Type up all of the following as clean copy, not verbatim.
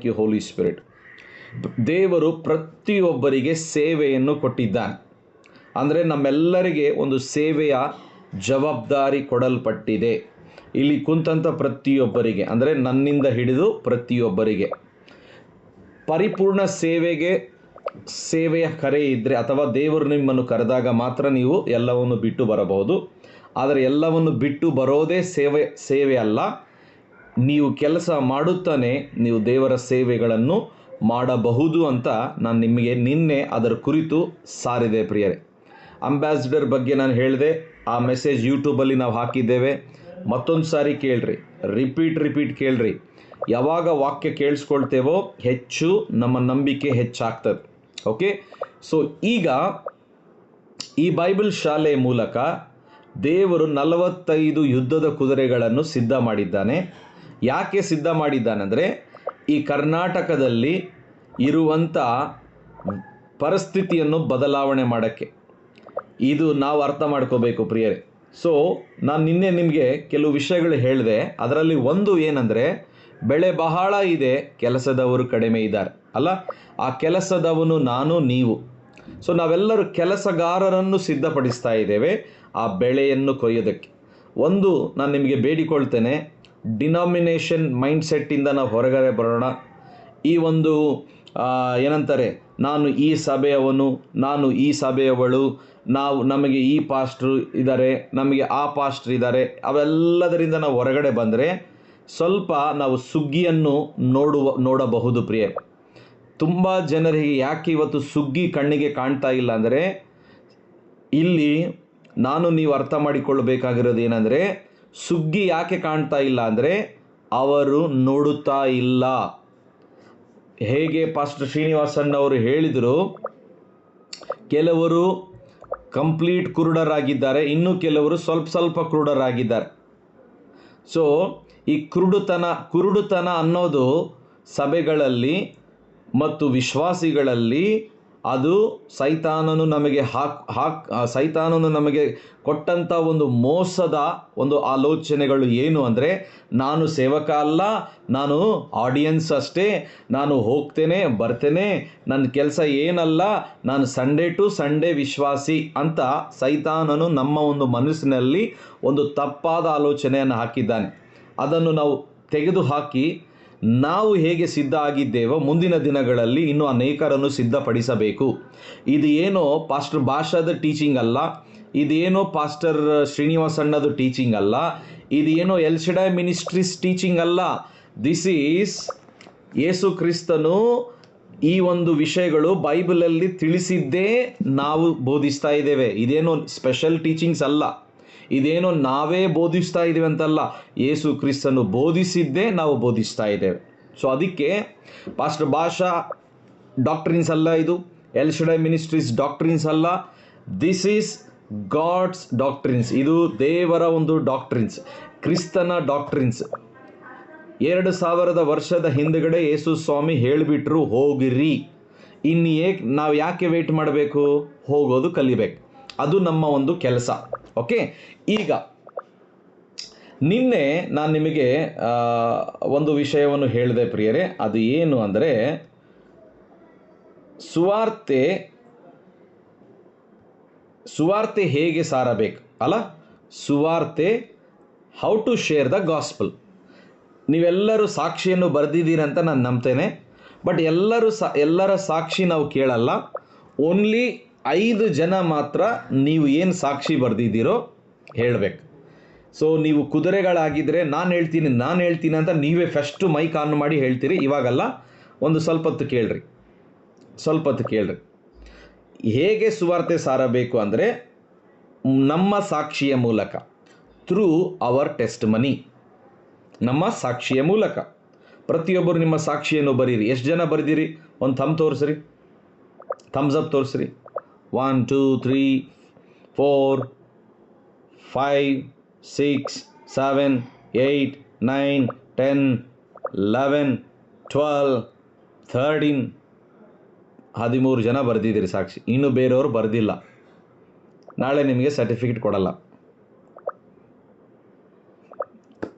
Thank you Holi spirit. ದೇವರು ಪ್ರತಿಯೊಬ್ಬರಿಗೆ ಸೇವೆಯನ್ನು ಕೊಟ್ಟಿದ್ದಾನೆ. ಅಂದರೆ ನಮ್ಮೆಲ್ಲರಿಗೆ ಒಂದು ಸೇವೆಯ ಜವಾಬ್ದಾರಿ ಕೊಡಲ್ಪಟ್ಟಿದೆ. ಇಲ್ಲಿ ಕುಂತಂಥ ಪ್ರತಿಯೊಬ್ಬರಿಗೆ, ಅಂದರೆ ನನ್ನಿಂದ ಹಿಡಿದು ಪ್ರತಿಯೊಬ್ಬರಿಗೆ ಪರಿಪೂರ್ಣ ಸೇವೆಯ ಕರೆ ಇದ್ದರೆ, ಅಥವಾ ದೇವರು ನಿಮ್ಮನ್ನು ಕರೆದಾಗ ಮಾತ್ರ ನೀವು ಎಲ್ಲವನ್ನು ಬಿಟ್ಟು ಬರಬಹುದು. ಆದರೆ ಎಲ್ಲವನ್ನು ಬಿಟ್ಟು ಬರೋದೇ ಸೇವೆ ಅಲ್ಲ. ನೀವು ಕೆಲಸ ಮಾಡುತ್ತಾನೆ ನೀವು ದೇವರ ಸೇವೆಗಳನ್ನು ಮಾಡಬಹುದು ಅಂತ ನಾನು ನಿಮಗೆ ನಿನ್ನೆ ಅದರ ಕುರಿತು ಸಾರಿದೆ ಪ್ರಿಯರೇ. ಅಂಬಾಸಿಡರ್ ಬಗ್ಗೆ ನಾನು ಹೇಳಿದೆ. ಆ ಮೆಸೇಜ್ ಯೂಟ್ಯೂಬಲ್ಲಿ ನಾವು ಹಾಕಿದ್ದೇವೆ. ಮತ್ತೊಂದು ಸಾರಿ ಕೇಳ್ರಿ, ರಿಪೀಟ್ ಕೇಳ್ರಿ. ಯಾವಾಗ ವಾಕ್ಯ ಕೇಳಿಸ್ಕೊಳ್ತೇವೋ ಹೆಚ್ಚು ನಮ್ಮ ನಂಬಿಕೆ ಹೆಚ್ಚಾಗ್ತದೆ. ಓಕೆ, ಸೊ ಈಗ ಈ ಬೈಬಲ್ ಶಾಲೆಯ ಮೂಲಕ ದೇವರು 45 ಯುದ್ಧದ ಕುದುರೆಗಳನ್ನು ಸಿದ್ಧ ಮಾಡಿದ್ದಾನೆ. ಯಾಕೆ ಸಿದ್ಧ ಮಾಡಿದ್ದಾನೆ ಅಂದರೆ, ಈ ಕರ್ನಾಟಕದಲ್ಲಿ ಇರುವಂಥ ಪರಿಸ್ಥಿತಿಯನ್ನು ಬದಲಾವಣೆ ಮಾಡೋಕ್ಕೆ. ಇದು ನಾವು ಅರ್ಥ ಮಾಡ್ಕೋಬೇಕು ಪ್ರಿಯರೇ. ಸೊ ನಾನು ನಿನ್ನೆ ನಿಮಗೆ ಕೆಲವು ವಿಷಯಗಳು ಹೇಳಿದೆ. ಅದರಲ್ಲಿ ಒಂದು ಏನಂದರೆ, ಬೆಳೆ ಬಹಳ ಇದೆ, ಕೆಲಸದವರು ಕಡಿಮೆ ಇದ್ದಾರೆ ಅಲ್ಲ. ಆ ಕೆಲಸದವನು ನಾನು, ನೀವು. ಸೊ ನಾವೆಲ್ಲರೂ ಕೆಲಸಗಾರರನ್ನು ಸಿದ್ಧಪಡಿಸ್ತಾ ಇದ್ದೇವೆ ಆ ಬೆಳೆಯನ್ನು ಕೊಯ್ಯೋದಕ್ಕೆ. ಒಂದು ನಾನು ನಿಮಗೆ ಬೇಡಿಕೊಳ್ತೇನೆ, ಡಿನಾಮಿನೇಷನ್ ಮೈಂಡ್ಸೆಟ್ಟಿಂದ ನಾವು ಹೊರಗಡೆ ಬರೋಣ. ಈ ಒಂದು ಏನಂತಾರೆ, ನಾನು ಈ ಸಭೆಯವನು, ನಾನು ಈ ಸಭೆಯವಳು, ನಮಗೆ ಈ ಪಾಸ್ಟ್ರು ಇದ್ದಾರೆ, ನಮಗೆ ಆ ಪಾಸ್ಟ್ರ್ ಇದ್ದಾರೆ, ಅವೆಲ್ಲದರಿಂದ ನಾವು ಹೊರಗಡೆ ಬಂದರೆ ಸ್ವಲ್ಪ ನಾವು ಸುಗ್ಗಿಯನ್ನು ನೋಡಬಹುದು ಪ್ರಿಯೆ. ತುಂಬ ಜನರಿಗೆ ಯಾಕೆ ಇವತ್ತು ಸುಗ್ಗಿ ಕಣ್ಣಿಗೆ ಕಾಣ್ತಾ ಇಲ್ಲ ಅಂದರೆ, ಇಲ್ಲಿ ನಾನು ನೀವು ಅರ್ಥ ಮಾಡಿಕೊಳ್ಳಬೇಕಾಗಿರೋದು ಏನಂದರೆ, ಸುಗ್ಗಿ ಯಾಕೆ ಕಾಣ್ತಾ ಇಲ್ಲ ಅಂದರೆ ಅವರು ನೋಡುತ್ತಾ ಇಲ್ಲ. ಹೇಗೆ ಪಾಸ್ಟರ್ ಶ್ರೀನಿವಾಸನ್ ಅವರು ಹೇಳಿದರು, ಕೆಲವರು ಕಂಪ್ಲೀಟ್ ಕುರುಡರಾಗಿದ್ದಾರೆ, ಇನ್ನು ಕೆಲವರು ಸ್ವಲ್ಪ ಕುರುಡರಾಗಿದ್ದಾರೆ. ಸೊ ಈ ಕುರುಡುತನ ಅನ್ನೋದು ಸಭೆಗಳಲ್ಲಿ ಮತ್ತು ವಿಶ್ವಾಸಿಗಳಲ್ಲಿ ಅದು ಸೈತಾನನು ನಮಗೆ ಕೊಟ್ಟಂಥ ಒಂದು ಮೋಸದ ಒಂದು ಆಲೋಚನೆಗಳು. ಏನು ಅಂದರೆ, ನಾನು ಸೇವಕ ಅಲ್ಲ, ನಾನು ಆಡಿಯನ್ಸ್ ಅಷ್ಟೇ, ನಾನು ಹೋಗ್ತೇನೆ ಬರ್ತೇನೆ, ನನ್ನ ಕೆಲಸ ಏನಲ್ಲ, ನಾನು ಸಂಡೇ ಟು ಸಂಡೇ ವಿಶ್ವಾಸಿ ಅಂತ ಸೈತಾನನು ನಮ್ಮ ಒಂದು ಮನಸ್ಸಿನಲ್ಲಿ ಒಂದು ತಪ್ಪಾದ ಆಲೋಚನೆಯನ್ನು ಹಾಕಿದ್ದಾನೆ. ಅದನ್ನು ನಾವು ತೆಗೆದುಹಾಕಿ ನಾವು ಹೇಗೆ ಸಿದ್ಧ ಆಗಿದ್ದೇವೋ ಮುಂದಿನ ದಿನಗಳಲ್ಲಿ ಇನ್ನೂ ಅನೇಕರನ್ನು ಸಿದ್ಧಪಡಿಸಬೇಕು. ಇದು ಏನೋ ಪಾಸ್ಟರ್ ಭಾಷಾದ ಟೀಚಿಂಗ್ ಅಲ್ಲ, ಇದೇನೋ ಪಾಸ್ಟರ್ ಶ್ರೀನಿವಾಸಣ್ಣದು ಟೀಚಿಂಗ್ ಅಲ್ಲ, ಇದು ಏನೋ ಎಲ್ ಶಡೈ ಮಿನಿಸ್ಟ್ರೀಸ್ ಟೀಚಿಂಗ್ ಅಲ್ಲ. ದಿಸ್ ಈಸ್ ಯೇಸು ಕ್ರಿಸ್ತನು ಈ ಒಂದು ವಿಷಯಗಳು ಬೈಬಲಲ್ಲಿ ತಿಳಿಸಿದ್ದೇ ನಾವು ಬೋಧಿಸ್ತಾ ಇದ್ದೇವೆ. ಇದೇನೋ ಸ್ಪೆಷಲ್ ಟೀಚಿಂಗ್ಸ್ ಅಲ್ಲ, ಇದೇನೋ ನಾವೇ ಬೋಧಿಸ್ತಾ ಇದ್ದೇವೆ ಅಂತಲ್ಲ, ಯೇಸು ಕ್ರಿಸ್ತನು ಬೋಧಿಸಿದ್ದೇ ನಾವು ಬೋಧಿಸ್ತಾ ಇದ್ದೇವೆ. ಸೊ ಅದಕ್ಕೆ ಪಾಸ್ಟರ್ ಭಾಷಾ ಡಾಕ್ಟ್ರಿನ್ಸ್ ಅಲ್ಲ, ಇದು ಎಲ್ ಶಡೈ ಮಿನಿಸ್ಟ್ರೀಸ್ ಡಾಕ್ಟ್ರಿನ್ಸ್ ಅಲ್ಲ. This is God's doctrines. ಇದು ದೇವರ ಒಂದು ಡಾಕ್ಟ್ರಿನ್ಸ್, ಕ್ರಿಸ್ತನ ಡಾಕ್ಟ್ರಿನ್ಸ್. 2000 ವರ್ಷದ ಹಿಂದುಗಡೆ ಯೇಸು ಸ್ವಾಮಿ ಹೇಳಿಬಿಟ್ರು, ಹೋಗಿರಿ. ನಾವು ಯಾಕೆ ವೇಟ್ ಮಾಡಬೇಕು? ಹೋಗೋದು ಕಲಿಬೇಕು. ಅದು ನಮ್ಮ ಒಂದು ಕೆಲಸ. ಓಕೆ, ಈಗ ನಿನ್ನೆ ನಾನು ನಿಮಗೆ ಒಂದು ವಿಷಯವನ್ನು ಹೇಳಿದೆ ಪ್ರಿಯರೇ. ಅದು ಏನು ಅಂದರೆ, ಸುವಾರ್ತೆ ಹೇಗೆ ಸಾರಬೇಕು ಅಲ್ಲ. ಸುವಾರ್ತೆ, how to share the gospel. ನೀವೆಲ್ಲರೂ ಸಾಕ್ಷಿಯನ್ನು ಬರೆದಿದ್ದೀರಂತ ನಾನು ನಂಬ್ತೇನೆ. ಬಟ್ ಎಲ್ಲರ ಸಾಕ್ಷಿ ನಾವು ಕೇಳಲ್ಲ. ಓನ್ಲಿ 5 ಜನ ಮಾತ್ರ ನೀವು ಏನು ಸಾಕ್ಷಿ ಬರೆದಿದ್ದೀರೋ ಹೇಳಬೇಕು. ಸೊ ನೀವು ಕುದುರೆಗಳಾಗಿದ್ದರೆ ನಾನು ಹೇಳ್ತೀನಿ ಅಂತ ನೀವೇ ಫಸ್ಟು ಮೈಕ್ ಆನ್ ಮಾಡಿ ಹೇಳ್ತೀರಿ. ಇವಾಗಲ್ಲ, ಸ್ವಲ್ಪ ಹೊತ್ತು ಕೇಳ್ರಿ. ಹೇಗೆ ಸುವಾರ್ತೆ ಸಾರಬೇಕು ಅಂದರೆ, ನಮ್ಮ ಸಾಕ್ಷಿಯ ಮೂಲಕ, ಥ್ರೂ ಅವರ್ ಟೆಸ್ಟ್ ಮನಿ, ನಮ್ಮ ಸಾಕ್ಷಿಯ ಮೂಲಕ. ಪ್ರತಿಯೊಬ್ಬರು ನಿಮ್ಮ ಸಾಕ್ಷಿಯನ್ನು ಬರೀರಿ. ಎಷ್ಟು ಜನ ಬರೆದಿರಿ? ಒಂದು ತೋರಿಸ್ರಿ, ಥಮ್ಸ್ ಅಪ್ ತೋರಿಸ್ರಿ. 1 2 3 4 5 6 7 8 9 10 11 12 13 13 ಜನ ಬರೆದಿದ್ದೀರಿ ಸಾಕ್ಷಿ. ಇನ್ನು ಬೇರೆಯವರು ಬರೆದಿಲ್ಲ. ನಾಳೆ ನಿಮಗೆ ಸರ್ಟಿಫಿಕೇಟ್ ಕೊಡಲ್ಲ.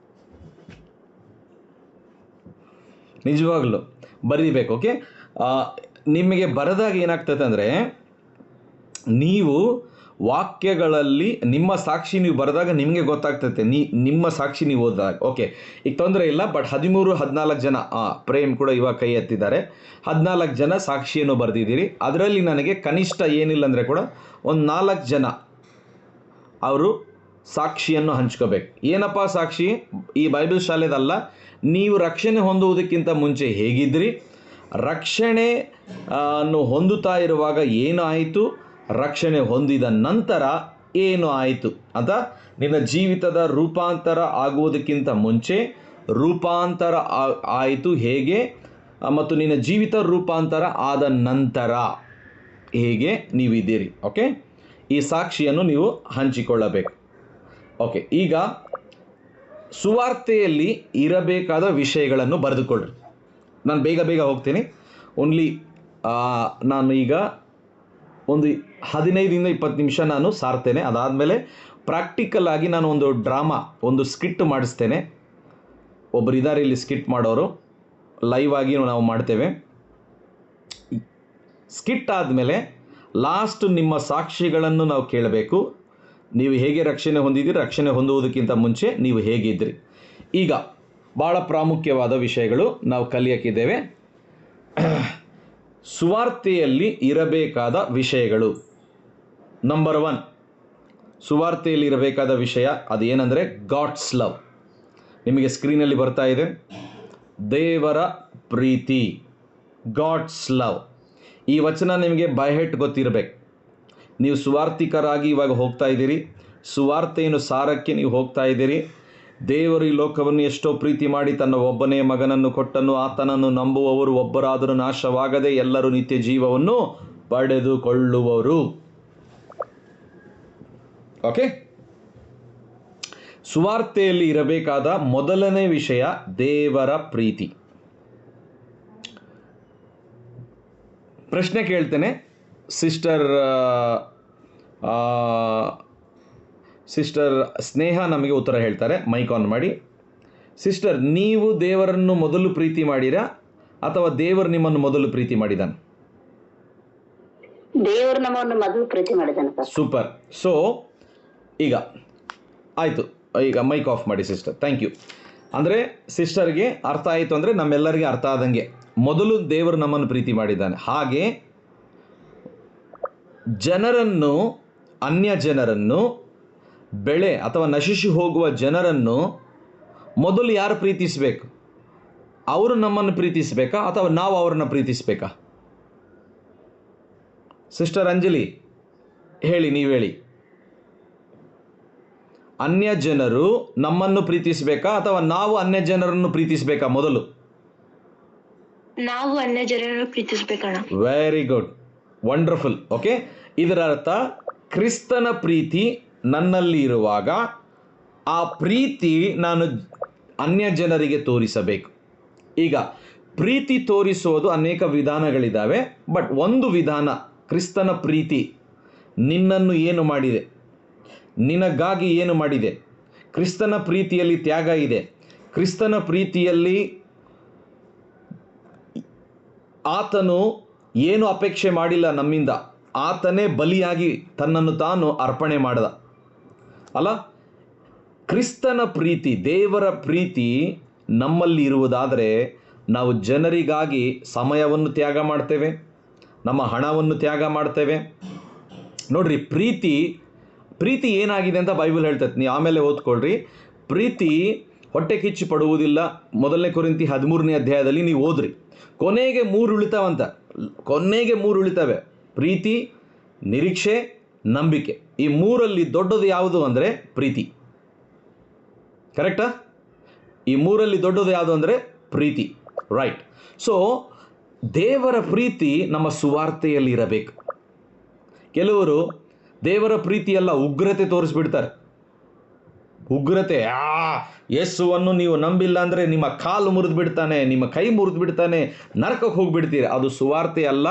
ನಿಜವಾಗ್ಲು ಬರೀಬೇಕು. ಓಕೆ, ನಿಮಗೆ ಬರೆದಾಗ ಏನಾಗ್ತದೆ ಅಂದರೆ, ನೀವು ವಾಕ್ಯಗಳಲ್ಲಿ ನಿಮ್ಮ ಸಾಕ್ಷಿ ನೀವು ಬರೆದಾಗ ನಿಮಗೆ ಗೊತ್ತಾಗ್ತೈತೆ ನಿಮ್ಮ ಸಾಕ್ಷಿ ನೀವು ಓದಿದಾಗ. ಓಕೆ, ಈಗ ತೊಂದರೆ ಇಲ್ಲ. ಬಟ್ 13-14 ಜನ ಪ್ರೇಮ್ ಕೂಡ ಇವಾಗ ಕೈ ಎತ್ತಿದ್ದಾರೆ. 14 ಜನ ಸಾಕ್ಷಿಯನ್ನು ಬರೆದಿದ್ದೀರಿ. ಅದರಲ್ಲಿ ನನಗೆ ಕನಿಷ್ಠ ಏನಿಲ್ಲ ಅಂದರೆ ಕೂಡ ಒಂದು 4 ಜನ ಅವರು ಸಾಕ್ಷಿಯನ್ನು ಹಂಚ್ಕೋಬೇಕು. ಏನಪ್ಪ ಸಾಕ್ಷಿ? ಈ ಬೈಬಲ್ ಶಾಲೆದಲ್ಲ, ನೀವು ರಕ್ಷಣೆ ಹೊಂದುವುದಕ್ಕಿಂತ ಮುಂಚೆ ಹೇಗಿದ್ರಿ, ರಕ್ಷಣೆ ಅನ್ನು ಹೊಂದುತ್ತಾ ಇರುವಾಗ ಏನು ಆಯಿತು, ರಕ್ಷಣೆ ಹೊಂದಿದ ನಂತರ ಏನು ಆಯಿತು ಅಂತ. ನಿನ್ನ ಜೀವಿತದ ರೂಪಾಂತರ ಆಗುವುದಕ್ಕಿಂತ ಮುಂಚೆ ರೂಪಾಂತರ ಆಯಿತು ಹೇಗೆ, ಮತ್ತು ನಿನ್ನ ಜೀವಿತ ರೂಪಾಂತರ ಆದ ನಂತರ ಹೇಗೆ ನೀವಿದ್ದೀರಿ. ಓಕೆ, ಈ ಸಾಕ್ಷಿಯನ್ನು ನೀವು ಹಂಚಿಕೊಳ್ಳಬೇಕು. ಓಕೆ, ಈಗ ಸುವಾರ್ತೆಯಲ್ಲಿ ಇರಬೇಕಾದ ವಿಷಯಗಳನ್ನು ಬರೆದುಕೊಳ್ಳ್ರಿ. ನಾನು ಬೇಗ ಹೋಗ್ತೀನಿ. ಓನ್ಲಿ ನಾನು ಈಗ ಒಂದು 15-20 ನಿಮಿಷ ನಾನು ಸಾರ್ತೇನೆ. ಅದಾದಮೇಲೆ ಪ್ರಾಕ್ಟಿಕಲ್ ಆಗಿ ನಾನು ಒಂದು ಡ್ರಾಮಾ, ಒಂದು ಸ್ಕಿಟ್ ಮಾಡಿಸ್ತೇನೆ. ಒಬ್ಬರು ಇದ್ದಾರೆ ಇಲ್ಲಿ ಸ್ಕಿಟ್ ಮಾಡೋರು, ಲೈವ್ ಆಗಿ ನಾವು ಮಾಡ್ತೇವೆ. ಸ್ಕಿಟ್ ಆದಮೇಲೆ ಲಾಸ್ಟ್ ನಿಮ್ಮ ಸಾಕ್ಷಿಗಳನ್ನು ನಾವು ಕೇಳಬೇಕು. ನೀವು ಹೇಗೆ ರಕ್ಷಣೆ ಹೊಂದಿದ್ದೀರಿ, ರಕ್ಷಣೆ ಹೊಂದುವುದಕ್ಕಿಂತ ಮುಂಚೆ ನೀವು ಹೇಗಿದ್ರಿ. ಈಗ ಭಾಳ ಪ್ರಾಮುಖ್ಯವಾದ ವಿಷಯಗಳು ನಾವು ಕಲಿಯಕ್ಕಿದ್ದೇವೆ. ಸುವಾರ್ತೆಯಲ್ಲಿ ಇರಬೇಕಾದ ವಿಷಯಗಳು. ನಂಬರ್ 1, ಸುವಾರ್ತೆಯಲ್ಲಿ ಇರಬೇಕಾದ ವಿಷಯ ಅದೇನೆಂದರೆ ಗಾಡ್ಸ್ ಲವ್. ನಿಮಗೆ ಸ್ಕ್ರೀನಲ್ಲಿ ಬರ್ತಾ ಇದೆ, ದೇವರ ಪ್ರೀತಿ, ಗಾಡ್ಸ್ ಲವ್. ಈ ವಚನ ನಿಮಗೆ ಬೈ ಹೆಟ್ ಗೊತ್ತಿರಬೇಕು. ನೀವು ಸುವಾರ್ತಿಕರಾಗಿ ಇವಾಗ ಹೋಗ್ತಾ ಇದ್ದೀರಿ, ಸುವಾರ್ತೆಯನ್ನು ಸಾರಕ್ಕೆ ನೀವು ಹೋಗ್ತಾ ಇದ್ದೀರಿ. ದೇವರು ಈ ಲೋಕವನ್ನು ಎಷ್ಟೋ ಪ್ರೀತಿ ಮಾಡಿ ತನ್ನ ಒಬ್ಬನೇ ಮಗನನ್ನು ಕೊಟ್ಟನು, ಆತನನ್ನು ನಂಬುವವರು ಒಬ್ಬರಾದರೂ ನಾಶವಾಗದೆ ಎಲ್ಲರೂ ನಿತ್ಯ ಜೀವವನ್ನು ಪಡೆದುಕೊಳ್ಳುವರು. ಓಕೆ, ಸುವಾರ್ತೆಯಲ್ಲಿ ಇರಬೇಕಾದ ಮೊದಲನೇ ವಿಷಯ ದೇವರ ಪ್ರೀತಿ. ಪ್ರಶ್ನೆ ಕೇಳ್ತೇನೆ. ಸಿಸ್ಟರ್ ಸ್ನೇಹ ನಮಗೆ ಉತ್ತರ ಹೇಳ್ತಾರೆ. ಮೈಕ್ ಆನ್ ಮಾಡಿ. ಸಿಸ್ಟರ್, ನೀವು ದೇವರನ್ನು ಮೊದಲು ಪ್ರೀತಿ ಮಾಡಿರಾ ಅಥವಾ ದೇವರು ನಿಮ್ಮನ್ನು ಮೊದಲು ಪ್ರೀತಿ ಮಾಡಿದಾನೆ? ದೇವರು ನಮ್ಮನ್ನು ಮೊದಲು ಪ್ರೀತಿ ಮಾಡಿದಾನೆ. ಸೂಪರ್. ಸೊ ಈಗ ಆಯಿತು, ಈಗ ಮೈಕ್ ಆಫ್ ಮಾಡಿ ಸಿಸ್ಟರ್. Thank you. ಅಂದರೆ ಸಿಸ್ಟರ್ಗೆ ಅರ್ಥ ಆಯಿತು ಅಂದರೆ ನಮ್ಮೆಲ್ಲರಿಗೆ ಅರ್ಥ ಆದಂಗೆ ಮೊದಲು ದೇವರು ನಮ್ಮನ್ನು ಪ್ರೀತಿ ಮಾಡಿದ್ದಾನೆ. ಹಾಗೆ ಜನರನ್ನು, ಅನ್ಯ ಜನರನ್ನು, ಬೆಳೆ ಅಥವಾ ನಶಿಸಿ ಹೋಗುವ ಜನರನ್ನು ಮೊದಲು ಯಾರು ಪ್ರೀತಿಸಬೇಕು? ಅವರು ನಮ್ಮನ್ನು ಪ್ರೀತಿಸಬೇಕಾ ಅಥವಾ ನಾವು ಅವರನ್ನು ಪ್ರೀತಿಸಬೇಕಾ? ಸಿಸ್ಟರ್ ಅಂಜಲಿ ಹೇಳಿ, ನೀವು ಹೇಳಿ. ಅನ್ಯ ಜನರು ನಮ್ಮನ್ನು ಪ್ರೀತಿಸಬೇಕಾ ಅಥವಾ ನಾವು ಅನ್ಯ ಜನರನ್ನು ಪ್ರೀತಿಸಬೇಕಾ? ಮೊದಲು ನಾವು ಅನ್ಯ ಜನರನ್ನು ಪ್ರೀತಿಸಬೇಕಣ್ಣ. Very good, wonderful. ಓಕೆ, ಇದರ ಅರ್ಥ ಕ್ರಿಸ್ತನ ಪ್ರೀತಿ ನನ್ನಲ್ಲಿ ಇರುವಾಗ ಆ ಪ್ರೀತಿ ನಾನು ಅನ್ಯ ಜನರಿಗೆ ತೋರಿಸಬೇಕು. ಈಗ ಪ್ರೀತಿ ತೋರಿಸುವುದು ಅನೇಕ ವಿಧಾನಗಳಿದ್ದಾವೆ. ಬಟ್ ಒಂದು ವಿಧಾನ, ಕ್ರಿಸ್ತನ ಪ್ರೀತಿ ನಿನ್ನನ್ನು ಏನು ಮಾಡಿದೆ, ನಿನಗಾಗಿ ಏನು ಮಾಡಿದೆ. ಕ್ರಿಸ್ತನ ಪ್ರೀತಿಯಲ್ಲಿ ತ್ಯಾಗ ಇದೆ. ಕ್ರಿಸ್ತನ ಪ್ರೀತಿಯಲ್ಲಿ ಆತನು ಏನು ಅಪೇಕ್ಷೆ ಮಾಡಿಲ್ಲ ನಮ್ಮಿಂದ, ಆತನೇ ಬಲಿಯಾಗಿ ತನ್ನನ್ನು ತಾನು ಅರ್ಪಣೆ ಮಾಡಿದ ಅಲ್ಲ. ಕ್ರಿಸ್ತನ ಪ್ರೀತಿ, ದೇವರ ಪ್ರೀತಿ ನಮ್ಮಲ್ಲಿ ಇರುವುದಾದರೆ ನಾವು ಜನರಿಗಾಗಿ ಸಮಯವನ್ನು ತ್ಯಾಗ ಮಾಡ್ತೇವೆ, ನಮ್ಮ ಹಣವನ್ನು ತ್ಯಾಗ ಮಾಡ್ತೇವೆ. ನೋಡ್ರಿ, ಪ್ರೀತಿ ಏನಾಗಿದೆ ಅಂತ ಬೈಬಲ್ ಹೇಳ್ತೈತೆ. ನೀವು ಆಮೇಲೆ ಓದ್ಕೊಳ್ರಿ. ಪ್ರೀತಿ ಹೊಟ್ಟೆ ಕಿಚ್ಚು ಪಡುವುದಿಲ್ಲ. 1 ಕೊರಿಂಥಿ 13ನೇ ಅಧ್ಯಾಯದಲ್ಲಿ ನೀವು ಓದ್ರಿ. ಕೊನೆಗೆ 3 ಉಳಿತಾವಂತ. ಕೊನೆಗೆ 3 ಉಳಿತವೆ: ಪ್ರೀತಿ, ನಿರೀಕ್ಷೆ, ನಂಬಿಕೆ. ಈ 3ರಲ್ಲಿ ದೊಡ್ಡದು ಯಾವುದು ಅಂದರೆ ಪ್ರೀತಿ. ಕರೆಕ್ಟಾ? ಈ 3ರಲ್ಲಿ ದೊಡ್ಡದು ಯಾವುದು ಅಂದರೆ ಪ್ರೀತಿ. ರೈಟ್. ಸೊ ದೇವರ ಪ್ರೀತಿ ನಮ್ಮ ಸುವಾರ್ತೆಯಲ್ಲಿ ಇರಬೇಕು. ಕೆಲವರು ದೇವರ ಪ್ರೀತಿಯೆಲ್ಲ ಉಗ್ರತೆ ತೋರಿಸ್ಬಿಡ್ತಾರೆ. ಉಗ್ರತೆ, ಯೇಸುವನ್ನು ನೀವು ನಂಬಿಲ್ಲ ಅಂದರೆ ನಿಮ್ಮ ಕಾಲು ಮುರಿದು ಬಿಡ್ತಾನೆ, ನಿಮ್ಮ ಕೈ ಮುರಿದು ಬಿಡ್ತಾನೆ, ನರಕಕ್ಕೆ ಹೋಗಿಬಿಡ್ತೀರಿ. ಅದು ಸುವಾರ್ತೆ ಅಲ್ಲ,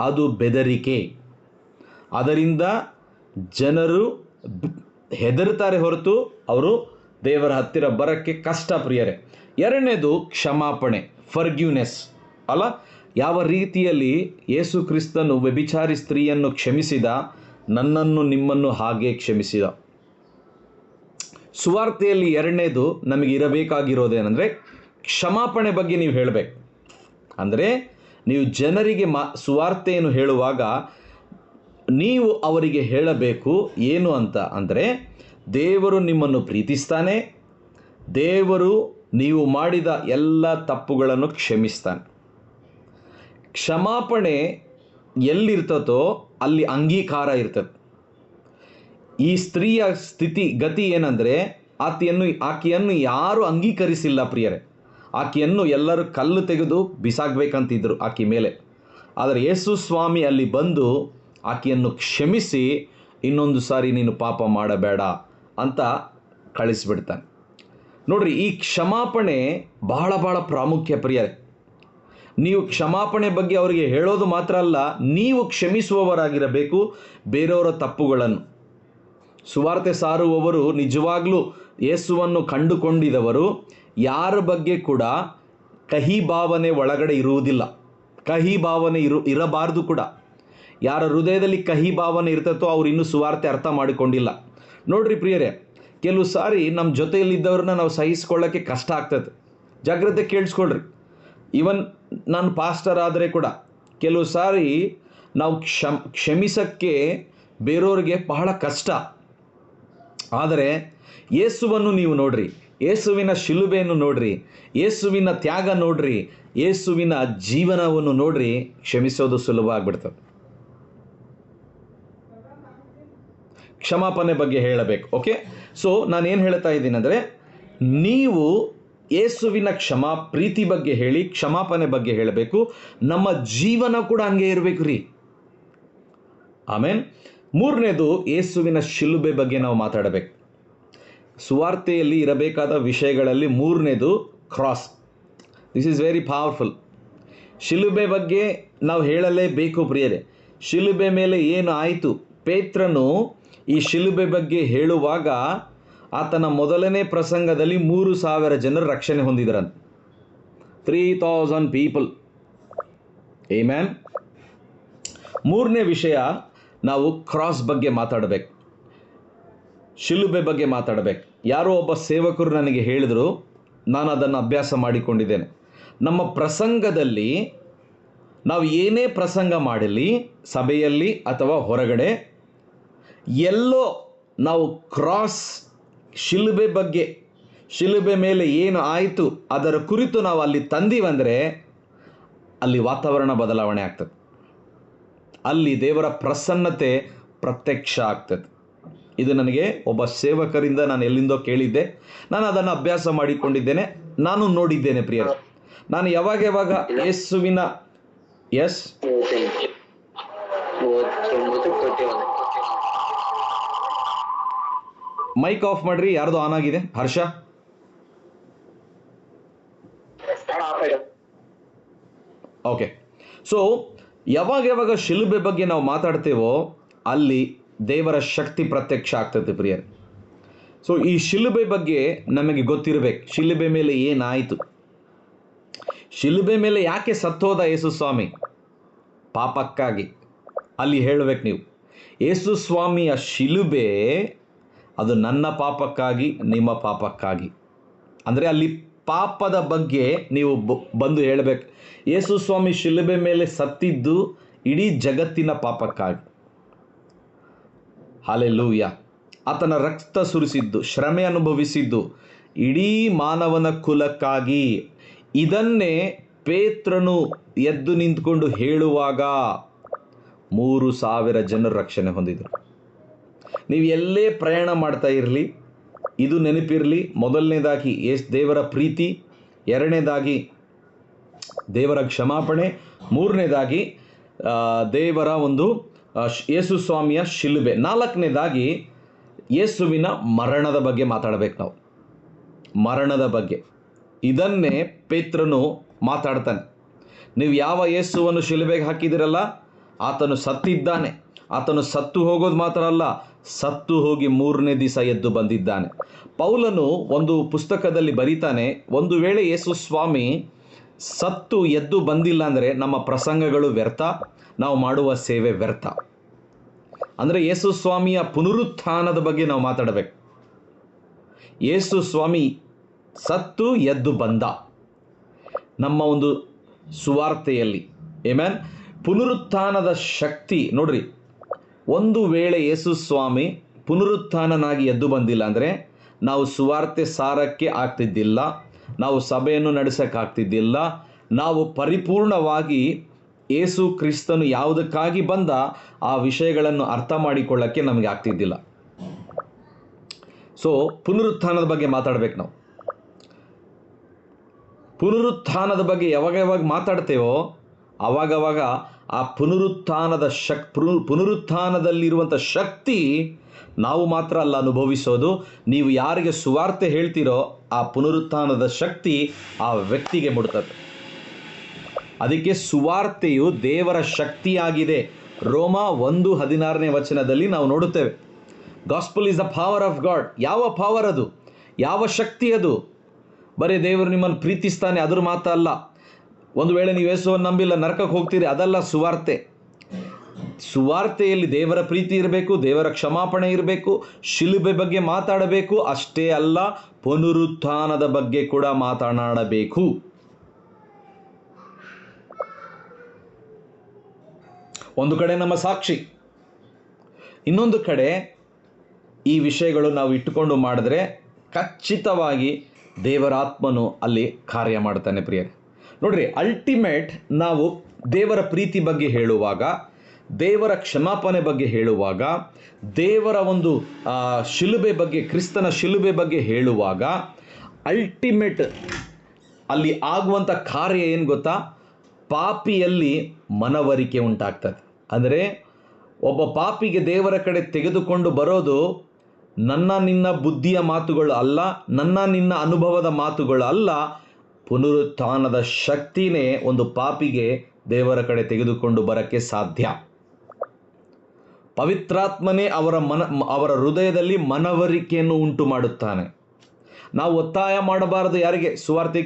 ಅದು ಬೆದರಿಕೆ. ಅದರಿಂದ ಜನರು ಹೆದರ್ತಾರೆ ಹೊರತು ಅವರು ದೇವರ ಹತ್ತಿರ ಬರೋಕ್ಕೆ ಕಷ್ಟ ಪ್ರಿಯರೇ. ಎರಡನೇದು ಕ್ಷಮಾಪಣೆ, ಫರ್ಗ್ಯೂನೆಸ್ ಅಲ್ಲ, ಯಾವ ರೀತಿಯಲ್ಲಿ ಯೇಸು ಕ್ರಿಸ್ತನು ವ್ಯಭಿಚಾರಿ ಸ್ತ್ರೀಯನ್ನು ಕ್ಷಮಿಸಿದ, ನನ್ನನ್ನು ನಿಮ್ಮನ್ನು ಹಾಗೆ ಕ್ಷಮಿಸಿದ. ಸುವಾರ್ತೆಯಲ್ಲಿ ಎರಡನೇದು ನಮಗೆ ಇರಬೇಕಾಗಿರೋದೇನೆಂದರೆ ಕ್ಷಮಾಪಣೆ ಬಗ್ಗೆ ನೀವು ಹೇಳಬೇಕು. ಅಂದರೆ ನೀವು ಜನರಿಗೆ ಸುವಾರ್ತೆಯನ್ನು ಹೇಳುವಾಗ ನೀವು ಅವರಿಗೆ ಹೇಳಬೇಕು ಏನು ಅಂತ ಅಂದರೆ, ದೇವರು ನಿಮ್ಮನ್ನು ಪ್ರೀತಿಸ್ತಾನೆ, ದೇವರು ನೀವು ಮಾಡಿದ ಎಲ್ಲ ತಪ್ಪುಗಳನ್ನು ಕ್ಷಮಿಸ್ತಾನೆ. ಕ್ಷಮಾಪಣೆ ಎಲ್ಲಿರ್ತದೋ ಅಲ್ಲಿ ಅಂಗೀಕಾರ ಇರ್ತದೆ. ಈ ಸ್ತ್ರೀಯ ಸ್ಥಿತಿ ಗತಿ ಏನಂದರೆ, ಆಕೆಯನ್ನು ಯಾರು ಅಂಗೀಕರಿಸಿಲ್ಲ ಪ್ರಿಯರೇ. ಆಕೆಯನ್ನು ಎಲ್ಲರೂ ಕಲ್ಲು ತೆಗೆದು ಬಿಸಾಕಬೇಕಂತಿದ್ರು ಆಕೆ ಮೇಲೆ. ಆದರೆ ಯೇಸು ಸ್ವಾಮಿ ಅಲ್ಲಿ ಬಂದು ಆಕೆಯನ್ನು ಕ್ಷಮಿಸಿ, ಇನ್ನೊಂದು ಸಾರಿ ನೀನು ಪಾಪ ಮಾಡಬೇಡ ಅಂತ ಕಳಿಸಿಬಿಡ್ತಾನೆ. ನೋಡ್ರಿ, ಈ ಕ್ಷಮಾಪಣೆ ಬಹಳ ಬಹಳ ಪ್ರಾಮುಖ್ಯ ಪ್ರಿಯರೇ. ನೀವು ಕ್ಷಮಾಪಣೆ ಬಗ್ಗೆ ಅವರಿಗೆ ಹೇಳೋದು ಮಾತ್ರ ಅಲ್ಲ, ನೀವು ಕ್ಷಮಿಸುವವರಾಗಿರಬೇಕು ಬೇರೆಯವರ ತಪ್ಪುಗಳನ್ನು. ಸುವಾರ್ತೆ ಸಾರುವವರು ನಿಜವಾಗ್ಲೂ ಯೇಸುವನ್ನು ಕಂಡುಕೊಂಡಿದವರು ಯಾರ ಬಗ್ಗೆ ಕೂಡ ಕಹಿ ಭಾವನೆ ಒಳಗಡೆ ಇರುವುದಿಲ್ಲ. ಕಹಿ ಭಾವನೆ ಇರಬಾರ್ದು ಕೂಡ. ಯಾರ ಹೃದಯದಲ್ಲಿ ಕಹಿ ಭಾವನೆ ಇರ್ತತೋ ಅವ್ರು ಇನ್ನೂ ಸುವಾರ್ತೆ ಅರ್ಥ ಮಾಡಿಕೊಂಡಿಲ್ಲ. ನೋಡ್ರಿ ಪ್ರಿಯರೇ, ಕೆಲವು ಸಾರಿ ನಮ್ಮ ಜೊತೆಯಲ್ಲಿದ್ದವ್ರನ್ನ ನಾವು ಸಹಿಸ್ಕೊಳ್ಳೋಕ್ಕೆ ಕಷ್ಟ ಆಗ್ತದೆ. ಜಾಗ್ರತೆ ಕೇಳಿಸ್ಕೊಳ್ರಿ. ಇವನ್ ನಾನು ಪಾಸ್ಟರ್ ಆದರೆ ಕೂಡ ಕೆಲವು ಸಾರಿ ನಾವು ಕ್ಷಮಿಸೋಕ್ಕೆ ಬೇರೆಯವ್ರಿಗೆ ಬಹಳ ಕಷ್ಟ. ಆದರೆ ಯೇಸುವನ್ನು ನೀವು ನೋಡ್ರಿ, ಯೇಸುವಿನ ಶಿಲುಬೆಯನ್ನು ನೋಡ್ರಿ, ಯೇಸುವಿನ ತ್ಯಾಗ ನೋಡ್ರಿ, ಯೇಸುವಿನ ಜೀವನವನ್ನು ನೋಡ್ರಿ, ಕ್ಷಮಿಸೋದು ಸುಲಭ ಆಗ್ಬಿಡ್ತದೆ. ಕ್ಷಮಾಪಣೆ ಬಗ್ಗೆ ಹೇಳಬೇಕು. ಓಕೆ, ಸೊ ನಾನೇನು ಹೇಳ್ತಾ ಇದ್ದೀನಿ ಅಂದರೆ, ನೀವು ಯೇಸುವಿನ ಪ್ರೀತಿ ಬಗ್ಗೆ ಹೇಳಿ, ಕ್ಷಮಾಪಣೆ ಬಗ್ಗೆ ಹೇಳಬೇಕು. ನಮ್ಮ ಜೀವನ ಕೂಡ ಹಂಗೆ ಇರಬೇಕು ರೀ. ಆಮೇಲೆ ಮೂರನೇದು, ಯೇಸುವಿನ ಶಿಲುಬೆ ಬಗ್ಗೆ ನಾವು ಮಾತಾಡಬೇಕು. ಸುವಾರ್ತೆಯಲ್ಲಿ ಇರಬೇಕಾದ ವಿಷಯಗಳಲ್ಲಿ ಮೂರನೇದು cross. This is very powerful. ಶಿಲುಬೆ ಬಗ್ಗೆ ನಾವು ಹೇಳಲೇಬೇಕು ಪ್ರಿಯರೇ. ಶಿಲುಬೆ ಮೇಲೆ ಏನು ಆಯಿತು? ಪೇತ್ರನು ಈ ಶಿಲುಬೆ ಬಗ್ಗೆ ಹೇಳುವಾಗ ಆತನ ಮೊದಲನೇ ಪ್ರಸಂಗದಲ್ಲಿ 3,000 ಜನರು ರಕ್ಷಣೆ ಹೊಂದಿದರಂತೆ. 3,000 ಪೀಪಲ್. ಆಮೆನ್. ಮೂರನೇ ವಿಷಯ, ನಾವು ಕ್ರಾಸ್ ಬಗ್ಗೆ ಮಾತಾಡಬೇಕು, ಶಿಲುಬೆ ಬಗ್ಗೆ ಮಾತಾಡಬೇಕು. ಯಾರೋ ಒಬ್ಬ ಸೇವಕರು ನನಗೆ ಹೇಳಿದರು, ನಾನು ಅದನ್ನು ಅಭ್ಯಾಸ ಮಾಡಿಕೊಂಡಿದ್ದೇನೆ. ನಮ್ಮ ಪ್ರಸಂಗದಲ್ಲಿ ನಾವು ಏನೇ ಪ್ರಸಂಗ ಮಾಡಲಿ, ಸಭೆಯಲ್ಲಿ ಅಥವಾ ಹೊರಗಡೆ, ಎಲ್ಲೋ ನಾವು ಕ್ರಾಸ್, ಶಿಲುಬೆ ಬಗ್ಗೆ, ಶಿಲುಬೆ ಮೇಲೆ ಏನು ಆಯಿತು ಅದರ ಕುರಿತು ನಾವು ಅಲ್ಲಿ ತಂದೀವಂದರೆ ಅಲ್ಲಿ ವಾತಾವರಣ ಬದಲಾವಣೆ ಆಗ್ತದೆ. ಅಲ್ಲಿ ದೇವರ ಪ್ರಸನ್ನತೆ ಪ್ರತ್ಯಕ್ಷ ಆಗ್ತದೆ. ಇದು ನನಗೆ ಒಬ್ಬ ಸೇವಕರಿಂದ ನಾನು ಎಲ್ಲಿಂದೋ ಕೇಳಿದ್ದೆ. ನಾನು ಅದನ್ನು ಅಭ್ಯಾಸ ಮಾಡಿಕೊಂಡಿದ್ದೇನೆ, ನಾನು ನೋಡಿದ್ದೇನೆ ಪ್ರಿಯರು. ನಾನು ಯಾವಾಗ ಯೇಸುವಿನ ಮೈಕ್ ಆಫ್ ಮಾಡ್ರಿ, ಯಾರ್ದು ಆನ್ ಆಗಿದೆ? ಹರ್ಷ, ಓಕೆ. ಸೊ ಯಾವಾಗ ಶಿಲುಬೆ ಬಗ್ಗೆ ನಾವು ಮಾತಾಡ್ತೇವೋ ಅಲ್ಲಿ ದೇವರ ಶಕ್ತಿ ಪ್ರತ್ಯಕ್ಷ ಆಗ್ತದೆ ಪ್ರಿಯರೇ. ಸೊ ಈ ಶಿಲುಬೆ ಬಗ್ಗೆ ನಮಗೆ ಗೊತ್ತಿರಬೇಕು. ಶಿಲುಬೆ ಮೇಲೆ ಏನಾಯಿತು? ಶಿಲುಬೆ ಮೇಲೆ ಯಾಕೆ ಸತ್ತೋದ ಯೇಸು ಸ್ವಾಮಿ? ಪಾಪಕ್ಕಾಗಿ. ಅಲ್ಲಿ ಹೇಳಬೇಕು ನೀವು, ಯೇಸು ಸ್ವಾಮಿಯ ಶಿಲುಬೆ ಅದು ನನ್ನ ಪಾಪಕ್ಕಾಗಿ, ನಿಮ್ಮ ಪಾಪಕ್ಕಾಗಿ. ಅಂದರೆ ಅಲ್ಲಿ ಪಾಪದ ಬಗ್ಗೆ ನೀವು ಬಂದು ಹೇಳಬೇಕು. ಯೇಸು ಸ್ವಾಮಿ ಶಿಲುಬೆ ಮೇಲೆ ಸತ್ತಿದ್ದು ಇಡೀ ಜಗತ್ತಿನ ಪಾಪಕ್ಕಾಗಿ. ಹಲ್ಲೆಲೂಯಾ. ಆತನ ರಕ್ತ ಸುರಿಸಿದ್ದು, ಶ್ರಮೆ ಅನುಭವಿಸಿದ್ದು ಇಡೀ ಮಾನವನ ಕುಲಕ್ಕಾಗಿ. ಇದನ್ನೇ ಪೇತ್ರನು ಎದ್ದು ನಿಂತ್ಕೊಂಡು ಹೇಳುವಾಗ 3,000 ಜನರು ರಕ್ಷಣೆ ಹೊಂದಿದರು. ನೀವು ಎಲ್ಲೇ ಪ್ರಯಾಣ ಮಾಡ್ತಾ ಇರಲಿ, ಇದು ನೆನಪಿರಲಿ. ಮೊದಲನೇದಾಗಿ ದೇವರ ಪ್ರೀತಿ, ಎರಡನೇದಾಗಿ ದೇವರ ಕ್ಷಮಾಪಣೆ, ಮೂರನೇದಾಗಿ ದೇವರ ಒಂದು ಯೇಸು ಸ್ವಾಮಿಯ ಶಿಲುಬೆ, ನಾಲ್ಕನೇದಾಗಿ ಯೇಸುವಿನ ಮರಣದ ಬಗ್ಗೆ ಮಾತಾಡಬೇಕು ನಾವು. ಮರಣದ ಬಗ್ಗೆ ಇದನ್ನೇ ಪೇತ್ರನು ಮಾತಾಡ್ತಾನೆ. ನೀವು ಯಾವ ಯೇಸುವನ್ನು ಶಿಲುಬೆಗೆ ಹಾಕಿದಿರಲ್ಲ, ಆತನು ಸತ್ತಿದ್ದಾನೆ. ಆತನು ಸತ್ತು ಹೋಗೋದು ಮಾತ್ರ ಅಲ್ಲ, ಸತ್ತು ಹೋಗಿ 3ನೇ ದಿವಸ ಎದ್ದು ಬಂದಿದ್ದಾನೆ. ಪೌಲನು ಒಂದು ಪುಸ್ತಕದಲ್ಲಿ ಬರೀತಾನೆ, ಒಂದು ವೇಳೆ ಯೇಸು ಸ್ವಾಮಿ ಸತ್ತು ಎದ್ದು ಬಂದಿಲ್ಲ ಅಂದರೆ ನಮ್ಮ ಪ್ರಸಂಗಗಳು ವ್ಯರ್ಥ, ನಾವು ಮಾಡುವ ಸೇವೆ ವ್ಯರ್ಥ. ಅಂದರೆ ಯೇಸು ಸ್ವಾಮಿಯ ಪುನರುತ್ಥಾನದ ಬಗ್ಗೆ ನಾವು ಮಾತಾಡಬೇಕು. ಯೇಸು ಸ್ವಾಮಿ ಸತ್ತು ಎದ್ದು ಬಂದ ನಮ್ಮ ಒಂದು ಸುವಾರ್ತೆಯಲ್ಲಿ. ಆಮೆನ್. ಪುನರುತ್ಥಾನದ ಶಕ್ತಿ ನೋಡ್ರಿ, ಒಂದು ವೇಳೆ ಯೇಸು ಸ್ವಾಮಿ ಪುನರುತ್ಥಾನನಾಗಿ ಎದ್ದು ಬಂದಿಲ್ಲ ಅಂದರೆ ನಾವು ಸುವಾರ್ತೆ ಸಾರಕ್ಕೆ ಆಗ್ತಿದ್ದಿಲ್ಲ, ನಾವು ಸಭೆಯನ್ನು ನಡೆಸೋಕ್ಕಾಗ್ತಿದ್ದಿಲ್ಲ, ನಾವು ಪರಿಪೂರ್ಣವಾಗಿ ಯೇಸು ಕ್ರಿಸ್ತನು ಯಾವುದಕ್ಕಾಗಿ ಬಂದ ಆ ವಿಷಯಗಳನ್ನು ಅರ್ಥ ಮಾಡಿಕೊಳ್ಳೋಕ್ಕೆ ನಮಗೆ ಆಗ್ತಿದ್ದಿಲ್ಲ. ಸೊ ಪುನರುತ್ಥಾನದ ಬಗ್ಗೆ ಮಾತಾಡಬೇಕು ನಾವು. ಪುನರುತ್ಥಾನದ ಬಗ್ಗೆ ಯಾವಾಗ ಮಾತಾಡ್ತೇವೋ ಆವಾಗವಾಗ ಆ ಪುನರುತ್ಥಾನದಲ್ಲಿರುವಂಥ ಶಕ್ತಿ ನಾವು ಮಾತ್ರ ಅಲ್ಲ ಅನುಭವಿಸೋದು, ನೀವು ಯಾರಿಗೆ ಸುವಾರ್ತೆ ಹೇಳ್ತೀರೋ ಆ ಪುನರುತ್ಥಾನದ ಶಕ್ತಿ ಆ ವ್ಯಕ್ತಿಗೆ ಮುಡ್ತದೆ. ಅದಕ್ಕೆ ಸುವಾರ್ತೆಯು ದೇವರ ಶಕ್ತಿಯಾಗಿದೆ. ರೋಮ 1:16 ನಾವು ನೋಡುತ್ತೇವೆ. Gospel is the power of god. ಯಾವ ಪವರ್ ಅದು? ಯಾವ ಶಕ್ತಿ ಅದು? ಬರೀ ದೇವರು ನಿಮ್ಮನ್ನು ಪ್ರೀತಿಸ್ತಾನೆ ಅದ್ರ ಮಾತಲ್ಲ. ಒಂದು ವೇಳೆ ನೀವು ಯೇಸುವನ್ನು ನಂಬಿಲ್ಲ ನರಕಕ್ಕೆ ಹೋಗ್ತೀರಿ, ಅದಲ್ಲ ಸುವಾರ್ತೆ. ಸುವಾರ್ತೆಯಲ್ಲಿ ದೇವರ ಪ್ರೀತಿ ಇರಬೇಕು, ದೇವರ ಕ್ಷಮಾಪಣೆ ಇರಬೇಕು, ಶಿಲುಬೆ ಬಗ್ಗೆ ಮಾತಾಡಬೇಕು. ಅಷ್ಟೇ ಅಲ್ಲ, ಪುನರುತ್ಥಾನದ ಬಗ್ಗೆ ಕೂಡ ಮಾತನಾಡಬೇಕು. ಒಂದು ಕಡೆ ನಮ್ಮ ಸಾಕ್ಷಿ, ಇನ್ನೊಂದು ಕಡೆ ಈ ವಿಷಯಗಳು ನಾವು ಇಟ್ಟುಕೊಂಡು ಮಾಡಿದ್ರೆ ಖಚಿತವಾಗಿ ದೇವರ ಆತ್ಮನು ಅಲ್ಲಿ ಕಾರ್ಯ ಮಾಡ್ತಾನೆ. ಪ್ರಿಯರೇ ನೋಡ್ರಿ, ಅಲ್ಟಿಮೇಟ್ ನಾವು ದೇವರ ಪ್ರೀತಿ ಬಗ್ಗೆ ಹೇಳುವಾಗ, ದೇವರ ಕ್ಷಮಾಪಣೆ ಬಗ್ಗೆ ಹೇಳುವಾಗ, ದೇವರ ಒಂದು ಶಿಲುಬೆ ಬಗ್ಗೆ, ಕ್ರಿಸ್ತನ ಶಿಲುಬೆ ಬಗ್ಗೆ ಹೇಳುವಾಗ ಅಲ್ಟಿಮೇಟ್ ಅಲ್ಲಿ ಆಗುವಂಥ ಕಾರ್ಯ ಏನು ಗೊತ್ತಾ? ಪಾಪಿಯಲ್ಲಿ ಮನವರಿಕೆ ಉಂಟಾಗ್ತದೆ. ಅಂದರೆ ಒಬ್ಬ ಪಾಪಿಗೆ ದೇವರ ಕಡೆ ತೆಗೆದುಕೊಂಡು ಬರೋದು ನನ್ನ ನಿನ್ನ ಬುದ್ಧಿಯ ಮಾತುಗಳು ಅಲ್ಲ, ನನ್ನ ನಿನ್ನ ಅನುಭವದ ಮಾತುಗಳು ಅಲ್ಲ. ಪುನರುತ್ಥಾನದ ಶಕ್ತಿನೇ ಒಂದು ಪಾಪಿಗೆ ದೇವರ ಕಡೆ ತೆಗೆದುಕೊಂಡು ಬರೋಕ್ಕೆ ಸಾಧ್ಯ. ಪವಿತ್ರಾತ್ಮನೇ ಅವರ ಹೃದಯದಲ್ಲಿ ಮನವರಿಕೆಯನ್ನು ಉಂಟು ಮಾಡುತ್ತಾನೆ. ನಾವು ಒತ್ತಾಯ ಮಾಡಬಾರದು ಯಾರಿಗೆ ಸುವಾರ್ತೆ